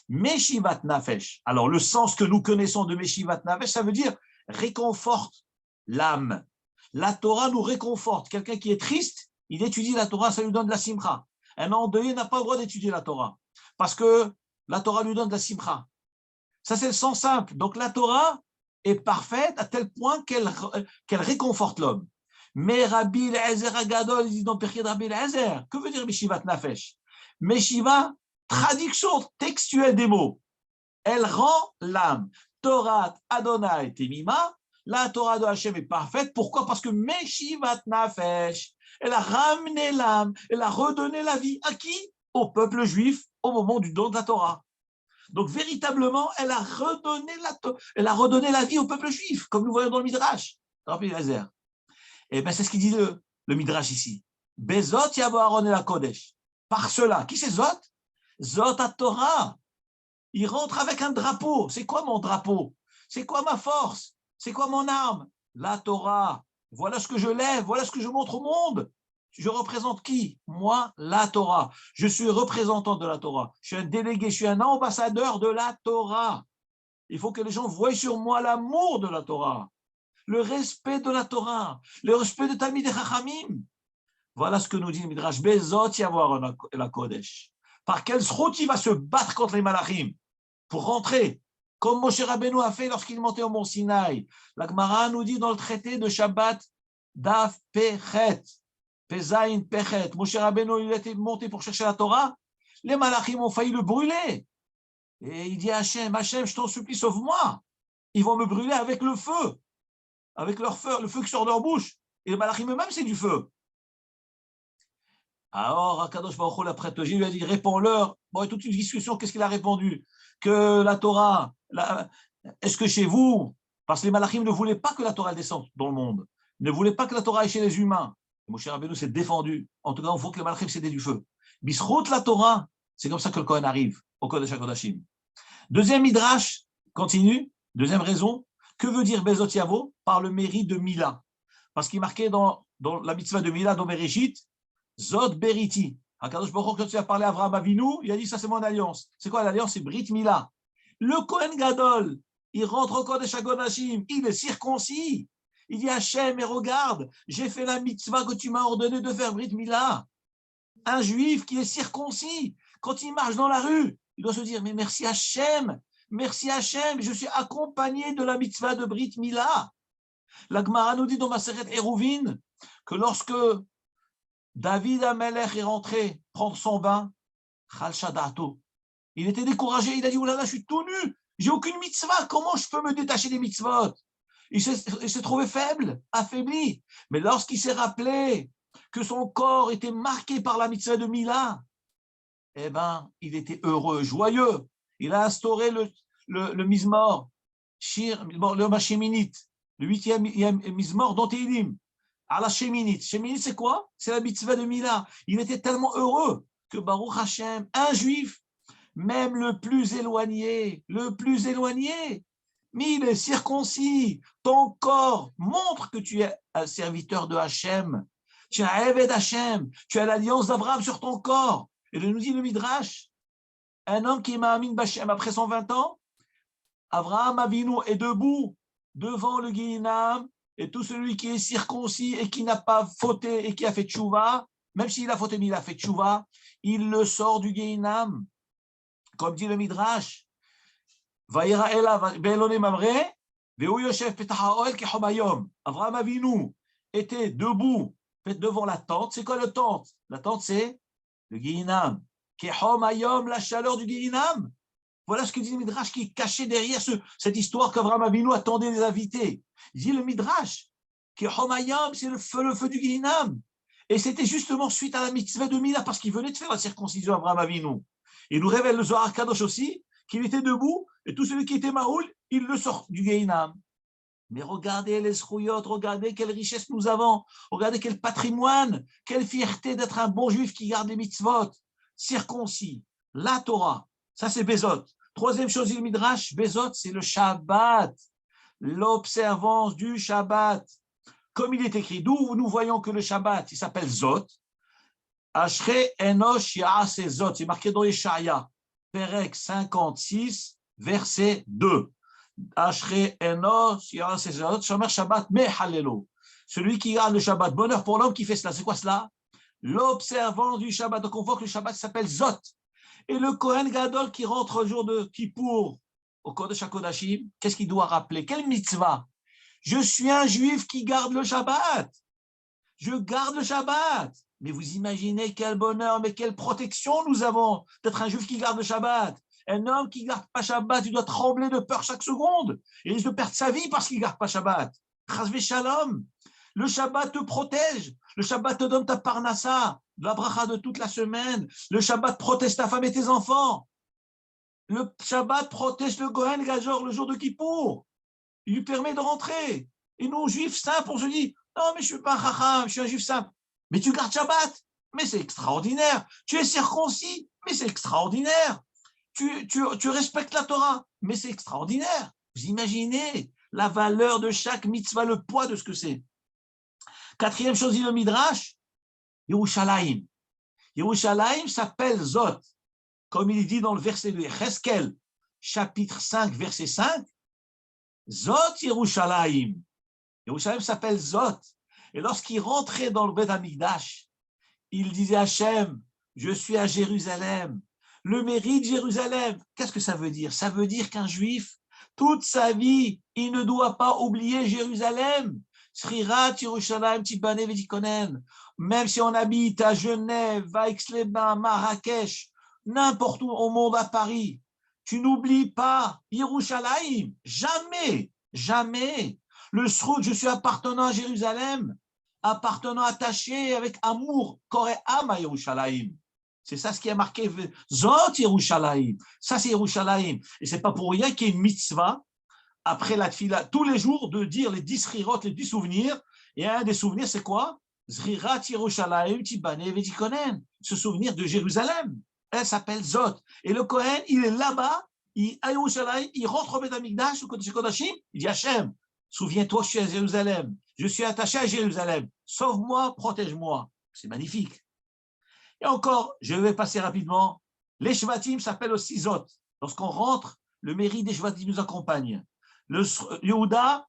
Meshivat nafesh. Alors, le sens que nous connaissons de Meshivat nafesh, ça veut dire réconforte l'âme. La Torah nous réconforte. Quelqu'un qui est triste, il étudie la Torah, ça lui donne de la simcha. Un endeuillé n'a pas le droit d'étudier la Torah parce que la Torah lui donne de la simcha. Ça, c'est le sens simple. Donc, la Torah est parfaite à tel point qu'elle réconforte l'homme. Mais Rabbi Eliezer Agadol, il dit dans Pirkei Rabbi Eliezer, que veut dire Meshivat Nafesh? Meshiva, traduction textuelle des mots. Elle rend l'âme. Torah Adonai Temima, la Torah de Hachem est parfaite. Pourquoi? Parce que Meshivat Nafesh, elle a ramené l'âme, elle a redonné la vie. À qui? Au peuple juif au moment du don de la Torah. Donc, véritablement, elle a redonné la vie au peuple juif, comme nous voyons dans le Midrash. Et bien, c'est ce qu'il dit le Midrash ici. Bezot yavo Aaron et la Kodesh. Par cela, qui c'est Zot? Zot à Torah. Il rentre avec un drapeau. C'est quoi mon drapeau? C'est quoi ma force? C'est quoi mon arme? La Torah. Voilà ce que je lève, voilà ce que je montre au monde. Je représente qui? Moi, la Torah. Je suis représentant de la Torah. Je suis un délégué, je suis un ambassadeur de la Torah. Il faut que les gens voient sur moi l'amour de la Torah, le respect de la Torah, le respect de Talmidei Chachamim. Voilà ce que nous dit le Midrash. Bezot yavoir la Kodesh. Par quelle route il va se battre contre les Malachim pour rentrer, comme Moshe Rabbeinu a fait lorsqu'il montait au mont Sinaï. La Gemara nous dit dans le traité de Shabbat, Daf Pechet, Pezaïn Pechet, Moshe Rabbeinu il était monté pour chercher la Torah, les Malachim ont failli le brûler. Et il dit à Hachem, Hachem, je t'en supplie, sauve-moi. Ils vont me brûler avec le feu, avec leur feu, le feu qui sort de leur bouche. Et les Malachim eux-mêmes, c'est du feu. Alors, Akadosh Baruch Hu, la prêtologie, lui a dit, réponds-leur. Bon, et toute une discussion, qu'est-ce qu'il a répondu? Que la Torah, est-ce que chez vous, parce que les Malachim ne voulaient pas que la Torah descende dans le monde, ne voulaient pas que la Torah aille chez les humains. Moshe Rabbeinu s'est défendu. En tout cas, il faut que les Malachim cédaient du feu. Bisrout la Torah, c'est comme ça que le Kohen arrive au Kodesh HaKodashim. Deuxième Midrash, continue, deuxième raison, que veut dire Bezot Yavo? Par le mérite de Mila. Parce qu'il est marqué dans la mitzvah de Mila, dans Bereshit, Zot Beriti. Akadosh Baruch Hu, quand il a parlé à Avraham Avinu, il a dit ça c'est mon alliance. C'est quoi l'alliance? C'est Brit Mila. Le Kohen Gadol, il rentre au Kodesh HaKodashim, il est circoncis. Il dit Hachem, mais regarde, j'ai fait la mitzvah que tu m'as ordonné de faire Brit Mila. Un juif qui est circoncis, quand il marche dans la rue, il doit se dire, mais merci Hachem, je suis accompagné de la mitzvah de Brit Mila. La Gemara nous dit dans Maseret Eruvin que lorsque David Amelech est rentré prendre son bain, Chal Shadato, il était découragé, il a dit, oh là là, je suis tout nu, j'ai aucune mitzvah, comment je peux me détacher des mitzvot? Il s'est trouvé faible, affaibli. Mais lorsqu'il s'est rappelé que son corps était marqué par la mitzvah de Mila, eh ben, il était heureux, joyeux. Il a instauré le Mizmor, le Mashéminite, le 8e Mizmor dans Teilim, à la Sheminite. Sheminite, c'est quoi? C'est la mitzvah de Mila. Il était tellement heureux que Baruch Hashem, un juif, même le plus éloigné, mais il est circoncis. Ton corps montre que tu es un serviteur de Hachem. Tu es un Eved Hachem. Tu as l'alliance d'Abraham sur ton corps. Et nous dit le Midrash, un homme qui est Ma'amin B'Hachem après 120 ans, Abraham Avinu est debout devant le Guéhinam, et tout celui qui est circoncis et qui n'a pas fauté et qui a fait tchouva, même s'il a fauté mais il a fait tchouva, il le sort du Guéhinam. Comme dit le Midrash, Avraham Avinu était debout devant la tente. C'est quoi la tente? La tente, c'est le Guéhinam. Kehomayom, la chaleur du Guéhinam. Voilà ce que dit le Midrash qui est caché derrière cette histoire qu'Avraham Avinu attendait des invités. Il dit le Midrash, Kehomayom, c'est le feu du Guéhinam. Et c'était justement suite à la mitzvah de Mila, parce qu'il venait de faire la circoncision Avraham Avinu. Il nous révèle le Zohar Kadosh aussi, qu'il était debout, et tout celui qui était Maoul, il le sort du Guéhinam. Mais regardez les Zchuyot, regardez quelle richesse nous avons, regardez quel patrimoine, quelle fierté d'être un bon juif qui garde les mitzvot, circoncis, la Torah, ça c'est Bezot. Troisième chose, il Midrash, Bezot, c'est le Shabbat, l'observance du Shabbat. Comme il est écrit, d'où nous voyons que le Shabbat, il s'appelle Zot, Ashre Enosh Yaase Zot, c'est marqué dans les Yeshaïa, Perek 56, verset 2. Ashre Enosh Yaase Zot, Shomer Shabbat Mehalelo. Celui qui garde le Shabbat, bonheur pour l'homme qui fait cela. C'est quoi cela? L'observance du Shabbat. Donc on voit que le Shabbat s'appelle Zot. Et le Kohen Gadol qui rentre le jour de Kippour au Kodesh HaKodashim, qu'est-ce qu'il doit rappeler? Quelle mitzvah? Je suis un juif qui garde le Shabbat. Je garde le Shabbat. Mais vous imaginez quel bonheur, mais quelle protection nous avons d'être un juif qui garde le Shabbat. Un homme qui ne garde pas Shabbat, il doit trembler de peur chaque seconde. Il risque de perdre sa vie parce qu'il ne garde pas Shabbat. Chasvé Shalom. Le Shabbat te protège. Le Shabbat te donne ta parnassa, la bracha de toute la semaine. Le Shabbat protège ta femme et tes enfants. Le Shabbat protège le Kohen Gadol le jour de Kippour. Il lui permet de rentrer. Et nous, juifs simples, on se dit, non, mais je ne suis pas un chacham, je suis un juif simple. Mais tu gardes Shabbat, mais c'est extraordinaire. Tu es circoncis, mais c'est extraordinaire. Tu respectes la Torah, mais c'est extraordinaire. Vous imaginez la valeur de chaque mitzvah, le poids de ce que c'est. Quatrième chose, dit le Midrash, Yerushalayim. Yerushalayim s'appelle Zot. Comme il dit dans le verset de Cheskel, chapitre 5, verset 5, Zot Yerushalayim. Yerushalayim s'appelle Zot. Et lorsqu'il rentrait dans le Beth Amikdash, il disait à Hachem, je suis à Jérusalem. Le mérite Jérusalem, qu'est-ce que ça veut dire? Ça veut dire qu'un juif, toute sa vie, il ne doit pas oublier Jérusalem. Srirat Yerushalayim Tibane Vedikonen. Même si on habite à Genève, à Aix-les-Bains, Marrakech, n'importe où au monde, à Paris, tu n'oublies pas Yerushalayim. Jamais, jamais. Le srout, je suis appartenant à Jérusalem, appartenant, attaché avec amour, Koré Am à Yerushalayim. C'est ça ce qui est marqué, Zot Yerushalayim. Ça c'est Yerushalayim. Et c'est pas pour rien qu'il y a une mitzvah, après la tfila, tous les jours, de dire les 10 rirot, les 10 souvenirs. Et un des souvenirs, c'est quoi? Zrirat Yerushalayim Tibane Vedikonen. Ce souvenir de Jérusalem. Elle s'appelle Zot. Et le Kohen, il est là-bas, à Yerushalayim, il rentre au Beth Amikdash, au Kodesh HaKodashim, il dit Hachem, souviens-toi, je suis à Jérusalem. Je suis attaché à Jérusalem. Sauve-moi, protège-moi. C'est magnifique. Et encore, je vais passer rapidement. Les Shvatim s'appellent aussi Zot. Lorsqu'on rentre, le mérite des Shvatim nous accompagne. Le Yehuda,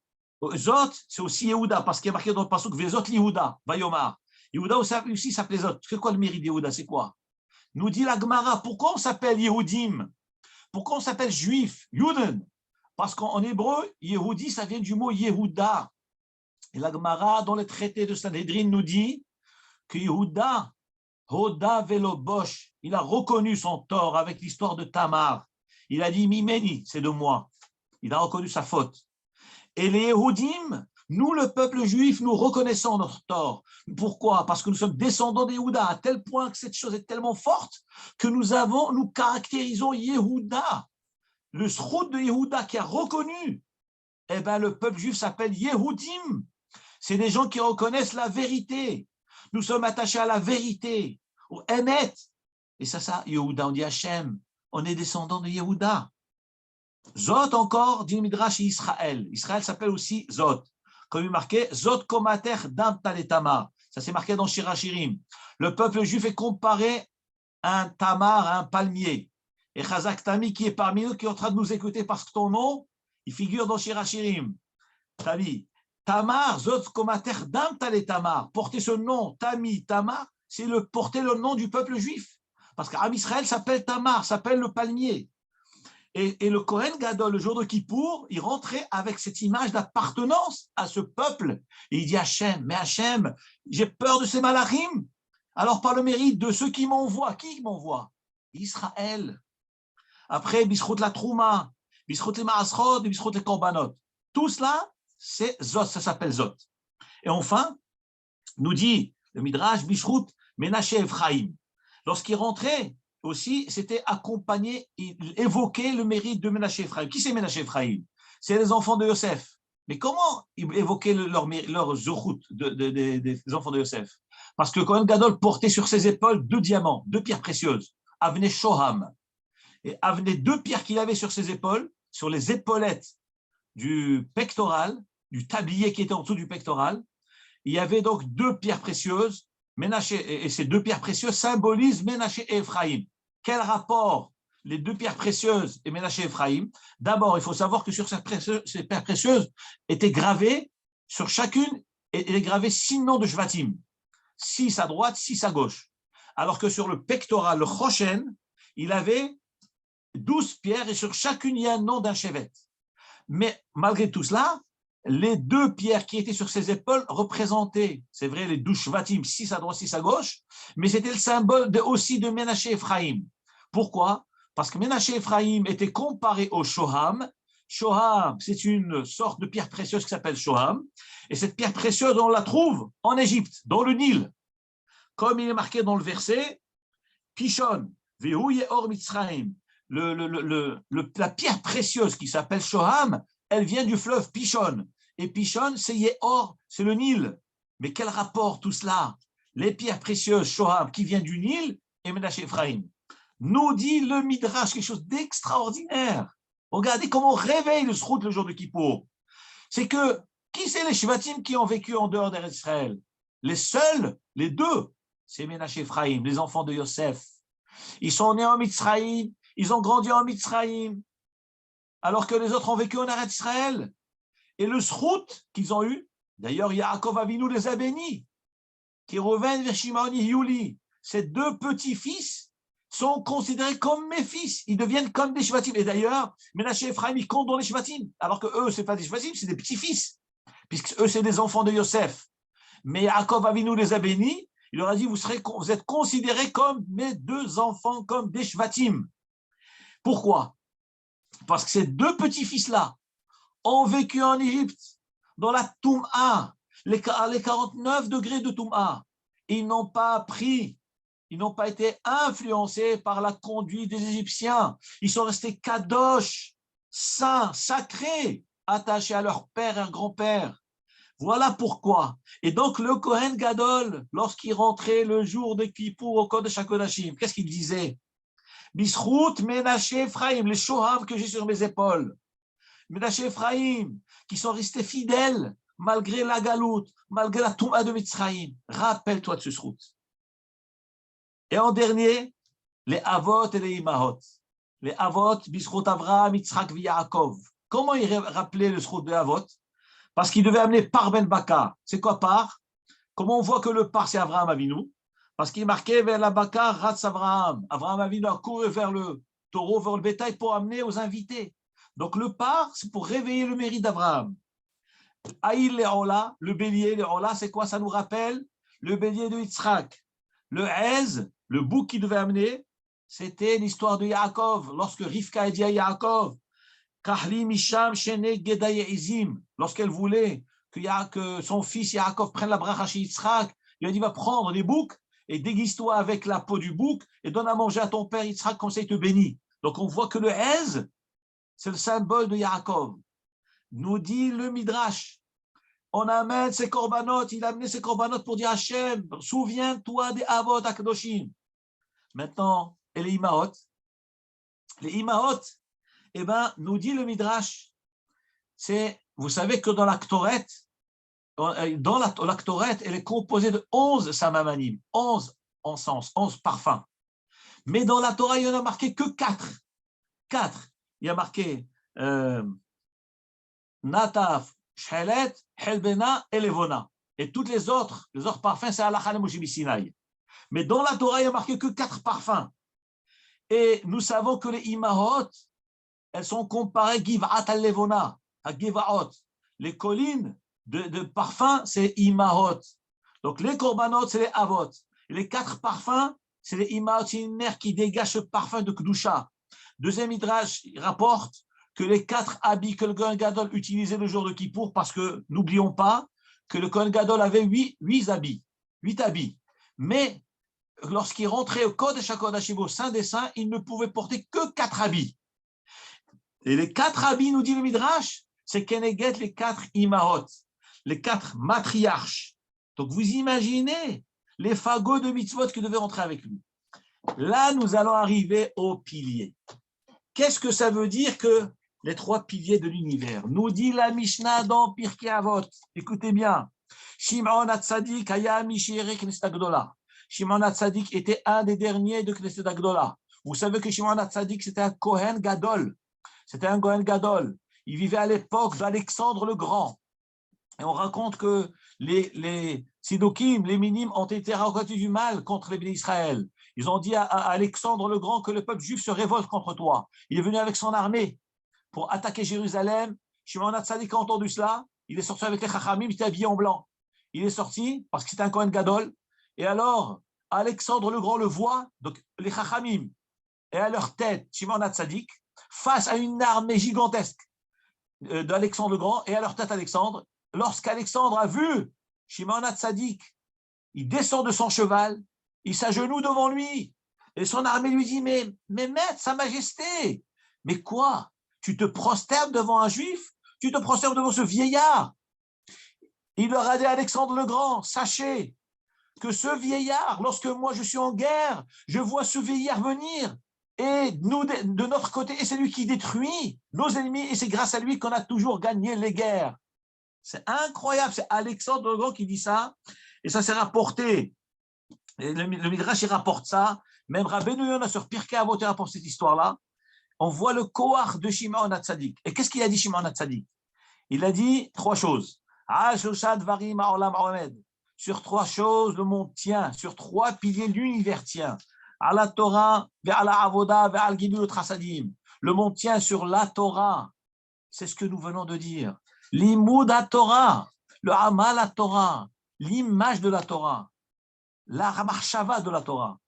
Zot, c'est aussi Yehuda, parce qu'il est marqué dans le pasuk Vezot Yehuda, Vayomar. Yehuda aussi s'appelait Zot. C'est quoi le mérite de Yehuda? C'est quoi? Nous dit la Gemara, pourquoi on s'appelle Yehudim? Pourquoi on s'appelle juif? Yuden. Parce qu'en hébreu, Yehudi, ça vient du mot Yehuda. Et la Gemara, dans les traités de Sanhedrin, nous dit que Yehuda, Hoda Velo Bosh, il a reconnu son tort avec l'histoire de Tamar. Il a dit Mimeni, c'est de moi. Il a reconnu sa faute. Et les Yehudim, nous, le peuple juif, nous reconnaissons notre tort. Pourquoi? Parce que nous sommes descendants d'Yehuda, à tel point que cette chose est tellement forte que nous caractérisons Yehuda. Le srout de Yehuda qui a reconnu, eh ben, le peuple juif s'appelle Yehudim. C'est des gens qui reconnaissent la vérité. Nous sommes attachés à la vérité, au Emet. Et ça, Yehuda, on dit Hachem, on est descendants de Yehuda. Zot encore, dit le Midrash Israël. Israël s'appelle aussi Zot. Comme il est marqué, Zot komater dam taletama. Ça c'est marqué dans Shirachirim. Le peuple juif est comparé à un tamar, à un palmier. Et Chazak Tami, qui est parmi nous, qui est en train de nous écouter parce que ton nom, il figure dans Shirachirim. Tami, Tamar, Zot komater dam taletama. Porter ce nom, Tami, Tamar, c'est porter le nom du peuple juif. Parce qu'Am Israël s'appelle Tamar, s'appelle le palmier. Et le Kohen Gadol, le jour de Kippour, il rentrait avec cette image d'appartenance à ce peuple. Et il dit Hachem, mais Hachem, j'ai peur de ces malachim. Alors par le mérite de ceux qui m'envoient, qui m'envoie? Israël. Après, Bisrout la Trouma, Bisrout les Maasrod, Bisrout les Korbanot. Tout cela, c'est Zot, ça s'appelle Zot. Et enfin, nous dit le Midrash, Bisrout, Menaché Ephraim. Lorsqu'il rentrait, aussi, c'était accompagné, évoquer le mérite de Menaché Ephraim. Qui c'est Menaché Ephraim? C'est les enfants de Yosef. Mais comment évoquer leur zochut des enfants de Yosef? Parce que Kohen Gadol portait sur ses épaules 2 diamants, 2 pierres précieuses, Avne Shoham. Et Avne, 2 pierres qu'il avait sur ses épaules, sur les épaulettes du pectoral, du tablier qui était en dessous du pectoral, il y avait donc 2 pierres précieuses. Ménaché, et ces 2 pierres précieuses symbolisent Ménaché et Ephraim. Quel rapport les 2 pierres précieuses et Ménaché et Ephraim? D'abord, il faut savoir que sur ces pierres précieuses étaient gravées, sur chacune, et gravées 6 noms de Shvatim. 6 à droite, 6 à gauche. Alors que sur le pectoral, le Choshen, il avait 12 pierres et sur chacune, il y a un nom d'un Shevet. Mais malgré tout cela, les 2 pierres qui étaient sur ses épaules représentaient, c'est vrai, les 12 Shvatim, 6 à droite, 6 à gauche, mais c'était le symbole aussi de Ménaché Ephraim. Pourquoi? Parce que Ménaché Ephraim était comparé au Shoham. Shoham, c'est une sorte de pierre précieuse qui s'appelle Shoham. Et cette pierre précieuse, on la trouve en Égypte, dans le Nil. Comme il est marqué dans le verset, Pishon, Vehu Yehor Mitzrayim. La pierre précieuse qui s'appelle Shoham, elle vient du fleuve Pishon. Et Pishon, c'est Yehor, c'est le Nil. Mais quel rapport tout cela? Les pierres précieuses, Shoham, qui vient du Nil, et Ménaché Ephraim. Nous dit le Midrash quelque chose d'extraordinaire. Regardez comment on réveille le Srout le jour de Kippour. C'est que, qui c'est les Shvatim qui ont vécu en dehors d'Israël? Les seuls, les 2, c'est Ménaché Ephraim, les enfants de Yosef. Ils sont nés en Mitzraïm, ils ont grandi en Mitzraïm, alors que les autres ont vécu en Eretz Israël. Et le Srout qu'ils ont eu, d'ailleurs, Yaakov Avinu les a bénis, qui reviennent vers Shimon et Yuli. Ces 2 petits-fils sont considérés comme mes fils. Ils deviennent comme des Shvatim. Et d'ailleurs, Ménaché et Ephraim, ils comptent dans les Shvatim, alors que eux, ce n'est pas des Shvatim, c'est des petits-fils, puisque eux, c'est des enfants de Yosef. Mais Yaakov Avinu les a bénis. Il leur a dit, vous êtes considérés comme mes 2 enfants, comme des Shvatim. Pourquoi? Parce que ces 2 petits-fils-là ont vécu en Égypte, dans la Toum'a, les 49 degrés de Toum'a. Ils n'ont pas appris, ils n'ont pas été influencés par la conduite des Égyptiens. Ils sont restés kadosh, saints, sacrés, attachés à leur père et leur grand-père. Voilà pourquoi. Et donc le Kohen Gadol, lorsqu'il rentrait le jour de Kippour au Kodesh HaKodashim, qu'est-ce qu'il disait? Bisrout, Ménaché, Ephraim, les Shohav que j'ai sur mes épaules. Ménaché, Ephraim, qui sont restés fidèles malgré la galoute, malgré la Touma de Mitzraïm. Rappelle-toi de ce Srout. Et en dernier, les Avot et les Imahot. les Avot, Bishchot Avraham, Yitzhak, Yaakov. Comment il rappelait le Zchut de Avot? Parce qu'il devait amener par Ben Baka. C'est quoi par? Comment on voit que le par, c'est Avraham Avinu? Parce qu'il marquait vers la Baka, Ratz Avraham. Avraham Avinu a couru vers le taureau, vers le bétail pour amener aux invités. Donc le par, c'est pour réveiller le mérite d'Avraham. Aïl Leola, le bélier, Leola, c'est quoi? Ça nous rappelle le bélier de Yitzhak. Le Ez, le bouc qu'il devait amener, c'était l'histoire de Yaakov. Lorsque Rivka a dit à Yaakov, Kahli Misham Shene Gedaye Izim, lorsqu'elle voulait que son fils Yaakov prenne la bracha chez Yitzhak, il a dit, va prendre des boucs et déguise-toi avec la peau du bouc et donne à manger à ton père Yitzhak, comme ça il te bénit. Donc on voit que le Ez, c'est le symbole de Yaakov. Nous dit le Midrash, on amène ses korbanot, il a amené ses korbanot pour dire Hachem, souviens-toi des Avot Akadoshim. Maintenant, et les Imaot, eh ben, nous dit le Midrash, c'est, vous savez que dans la Ktoret, elle est composée de 11 samamanim, 11 encens, 11 parfums. Mais dans la Torah, il n'y en a marqué que 4. 4. Il y a marqué Nataf, Shelet, Helbena et Levona. Et toutes les autres parfums, c'est Halakha le Moshe Sinai. Mais dans la Torah, il n'y a marqué que 4 parfums. Et nous savons que les Imahot, elles sont comparées Giv'at al-Levona, à Givaot. Les collines de parfums, c'est Imahot. Donc les korbanot, c'est les Avot. Et les 4 parfums, c'est les Imahot, c'est une mère qui dégage ce parfum de Kedusha. Deuxième Midrash rapporte que les 4 habits que le Kohen Gadol utilisait le jour de Kippour, parce que n'oublions pas que le Kohen Gadol avait 8 habits. 8 habits. Mais lorsqu'il rentrait au Kodesh HaKodashim, au Saint des Saints, il ne pouvait porter que 4 habits. Et les 4 habits, nous dit le Midrash, c'est Keneget, les 4 Imahot, les 4 matriarches. Donc vous imaginez les fagots de mitzvot qui devaient rentrer avec lui. Là, nous allons arriver aux piliers. Qu'est-ce que ça veut dire que les 3 piliers de l'univers? Nous dit la Mishnah dans Pirkei Avot. Écoutez bien. Shimon HaTzadik aya mishirei Knesset HaGdola. Shimon HaTzadik était un des derniers de Knesset HaGdola. Vous savez que Shimon HaTzadik, c'était un Kohen Gadol. C'était un Kohen Gadol. Il vivait à l'époque d'Alexandre le Grand. Et on raconte que les Sidokim, les Minim, ont été racontés du mal contre les Bénis Israël. Ils ont dit à Alexandre le Grand que le peuple juif se révolte contre toi. Il est venu avec son armée pour attaquer Jérusalem. Shimon HaTzadik a entendu cela. Il est sorti avec les Chachamim, il était habillé en blanc. Il est sorti parce que c'était un Kohen Gadol. Et alors, Alexandre le Grand le voit, donc les Chachamim, et à leur tête, Shimon HaTzadik, face à une armée gigantesque d'Alexandre le Grand, et à leur tête Alexandre. Lorsqu'Alexandre a vu Shimon HaTzadik, il descend de son cheval, il s'agenouille devant lui, et son armée lui dit, mais maître, sa majesté, mais quoi? Tu te prosternes devant un juif? Tu te prosternes devant ce vieillard? Il leur a dit à Alexandre le Grand, sachez que ce vieillard, lorsque moi je suis en guerre, je vois ce vieillard venir, et nous, de notre côté, et c'est lui qui détruit nos ennemis, et c'est grâce à lui qu'on a toujours gagné les guerres. C'est incroyable, c'est Alexandre le Grand qui dit ça, et ça s'est rapporté. Et le Midrash, il rapporte ça, même Rabbeinu Yonah sur Pirkei Avot rapporte cette histoire-là. On voit le koach de Shimon HaTzadik. Et qu'est-ce qu'il a dit Shimon HaTzadik? Il a dit 3 choses. Sur 3 choses, le monde tient, sur 3 piliers, l'univers tient. La Torah, la Avoda, le monde tient sur la Torah. C'est ce que nous venons de dire. L'imoud à Torah, le amal à Torah, l'image de la Torah, la marshava de la Torah,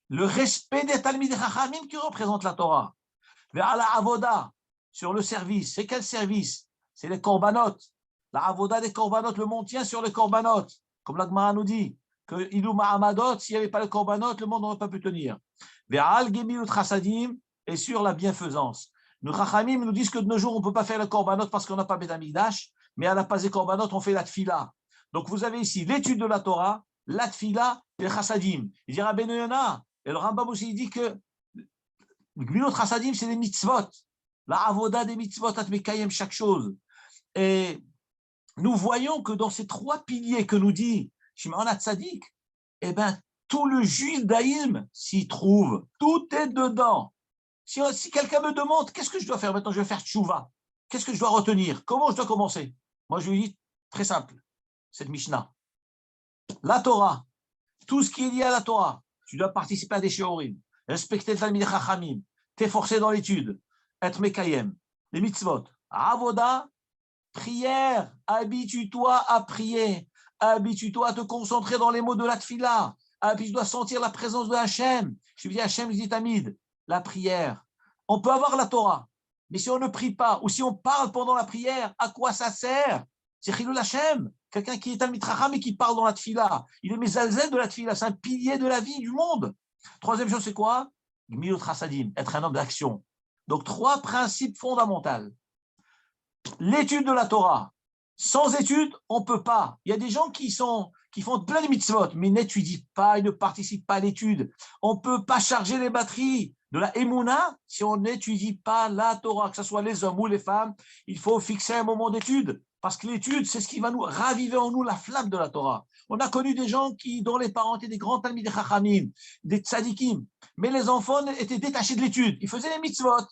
le respect des Talmid Chachamim qui représentent la Torah. Vers la avoda, sur le service. C'est quel service? C'est les korbanot. La avoda des korbanot, le monde tient sur les korbanot. Comme la Gemara nous dit, que Ilou Ma'amadot, s'il n'y avait pas les korbanot, le monde n'aurait pas pu tenir. Vers al-Gemilut Chassadim, et sur la bienfaisance. Nos Chachamim nous disent que de nos jours, on ne peut pas faire le korbanot parce qu'on n'a pas Beth Amikdash, mais à la place des korbanot, on fait la tfila. Donc vous avez ici l'étude de la Torah, la tfila et le chassadim. Il dit Rabbeinu Yonah, et le Rambam aussi dit que le gminot chassadim, c'est des mitzvot. La avoda des mitzvot, atmekayem, chaque chose. Et nous voyons que dans ces 3 piliers que nous dit Shimon HaTzadik, eh bien, tout le judaïsme s'y trouve. Tout est dedans. Si quelqu'un me demande, qu'est-ce que je dois faire maintenant? Je vais faire tchouva. Qu'est-ce que je dois retenir? Comment je dois commencer? Moi, je lui dis, très simple, cette Mishnah. La Torah, tout ce qui est lié à la Torah, tu dois participer à des shiurim, respecter le Talmid Chachamim, t'efforcer dans l'étude, être Mekayem, les mitzvot, avoda, prière, habitue-toi à prier, habitue-toi à te concentrer dans les mots de la tfila, habitue-toi à sentir la présence de Hachem. Je lui dis Hachem, je dis Tamid, la prière. On peut avoir la Torah, mais si on ne prie pas, ou si on parle pendant la prière, à quoi ça sert? C'est Chilul Hachem, quelqu'un qui est un mitracham et qui parle dans la tfila. Il est mezalzel de la tfila, c'est un pilier de la vie du monde. Troisième chose, c'est quoi? Gmilut Chasadim, être un homme d'action. Donc, 3 principes fondamentaux. L'étude de la Torah. Sans étude, on ne peut pas. Il y a des gens qui font plein de mitzvot, mais n'étudient pas, ils ne participent pas à l'étude. On ne peut pas charger les batteries de la Emouna si on n'étudie pas la Torah, que ce soit les hommes ou les femmes. Il faut fixer un moment d'étude, parce que l'étude, c'est ce qui va nous raviver en nous la flamme de la Torah. On a connu des gens dont les parents étaient des grands talmidei chachamim, des tzadikim, mais les enfants étaient détachés de l'étude. Ils faisaient les mitzvot,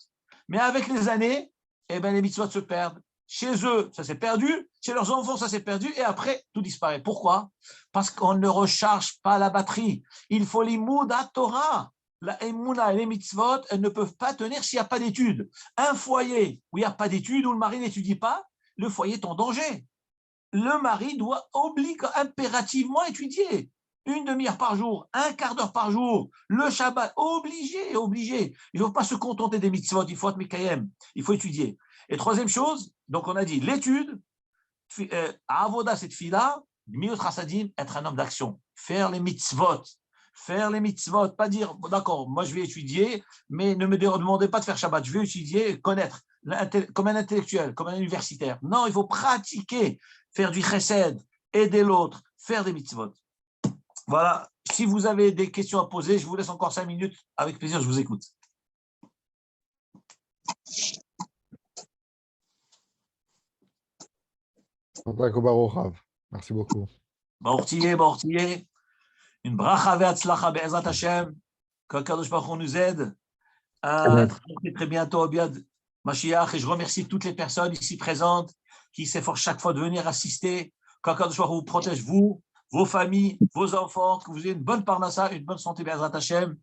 mais avec les années, eh ben, les mitzvot se perdent. Chez eux, ça s'est perdu. Chez leurs enfants, ça s'est perdu. Et après, tout disparaît. Pourquoi? Parce qu'on ne recharge pas la batterie. Il faut l'imoud à Torah. La émouna et les mitzvot, elles ne peuvent pas tenir s'il n'y a pas d'études. Un foyer où il n'y a pas d'études, où le mari n'étudie pas, le foyer est en danger. Le mari doit impérativement étudier. 1 demi-heure par jour, 1/4 d'heure par jour, le Shabbat, obligé. Il ne faut pas se contenter des mitzvot, il faut être Mekayem, il faut étudier. Et troisième chose, donc on a dit l'étude, avoda cette fila, miut chasadim, être un homme d'action, faire les mitzvot, pas dire d'accord, moi je vais étudier, mais ne me demandez pas de faire Shabbat, je vais étudier, connaître, comme un intellectuel, comme un universitaire. Non, il faut pratiquer, faire du chesed, aider l'autre, faire des mitzvot. Voilà, si vous avez des questions à poser, je vous laisse encore 5 minutes, avec plaisir, je vous écoute. Merci beaucoup. Baortier, une bracha ve'atzlacha be'ezrat Hashem, qu'Akadosh Baruch Hu nous aide à être très bientôt au Biad Mashiach. Et je remercie toutes les personnes ici présentes qui s'efforcent chaque fois de venir assister. Qu'Akadosh Baruch Hu vous protège, vous, vos familles, vos enfants, que vous ayez une bonne parnassa, une bonne santé be'ezrat Hashem.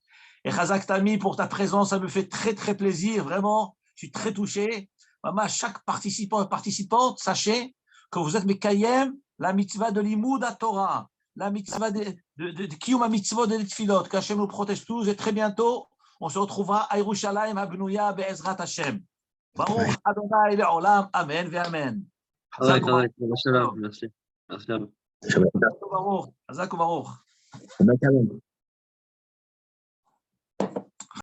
Et Chazak Tami, pour ta présence, ça me fait très très plaisir, vraiment. Je suis très touché. Maman, chaque participant et participante, sachez que vous êtes Mekayem, la mitzvah de l'imoud à Torah, la mitzvah de Kiyum mitzvah de l'Tfilot, qu'Hachem nous protège tous, et très bientôt, on se retrouvera à Yerushalayim, à Bnouya, Be'ezrat Hashem. Baruch Adonai Le'olam, Amen ve'Amen. Merci. Merci à vous. Baruch, Baruch.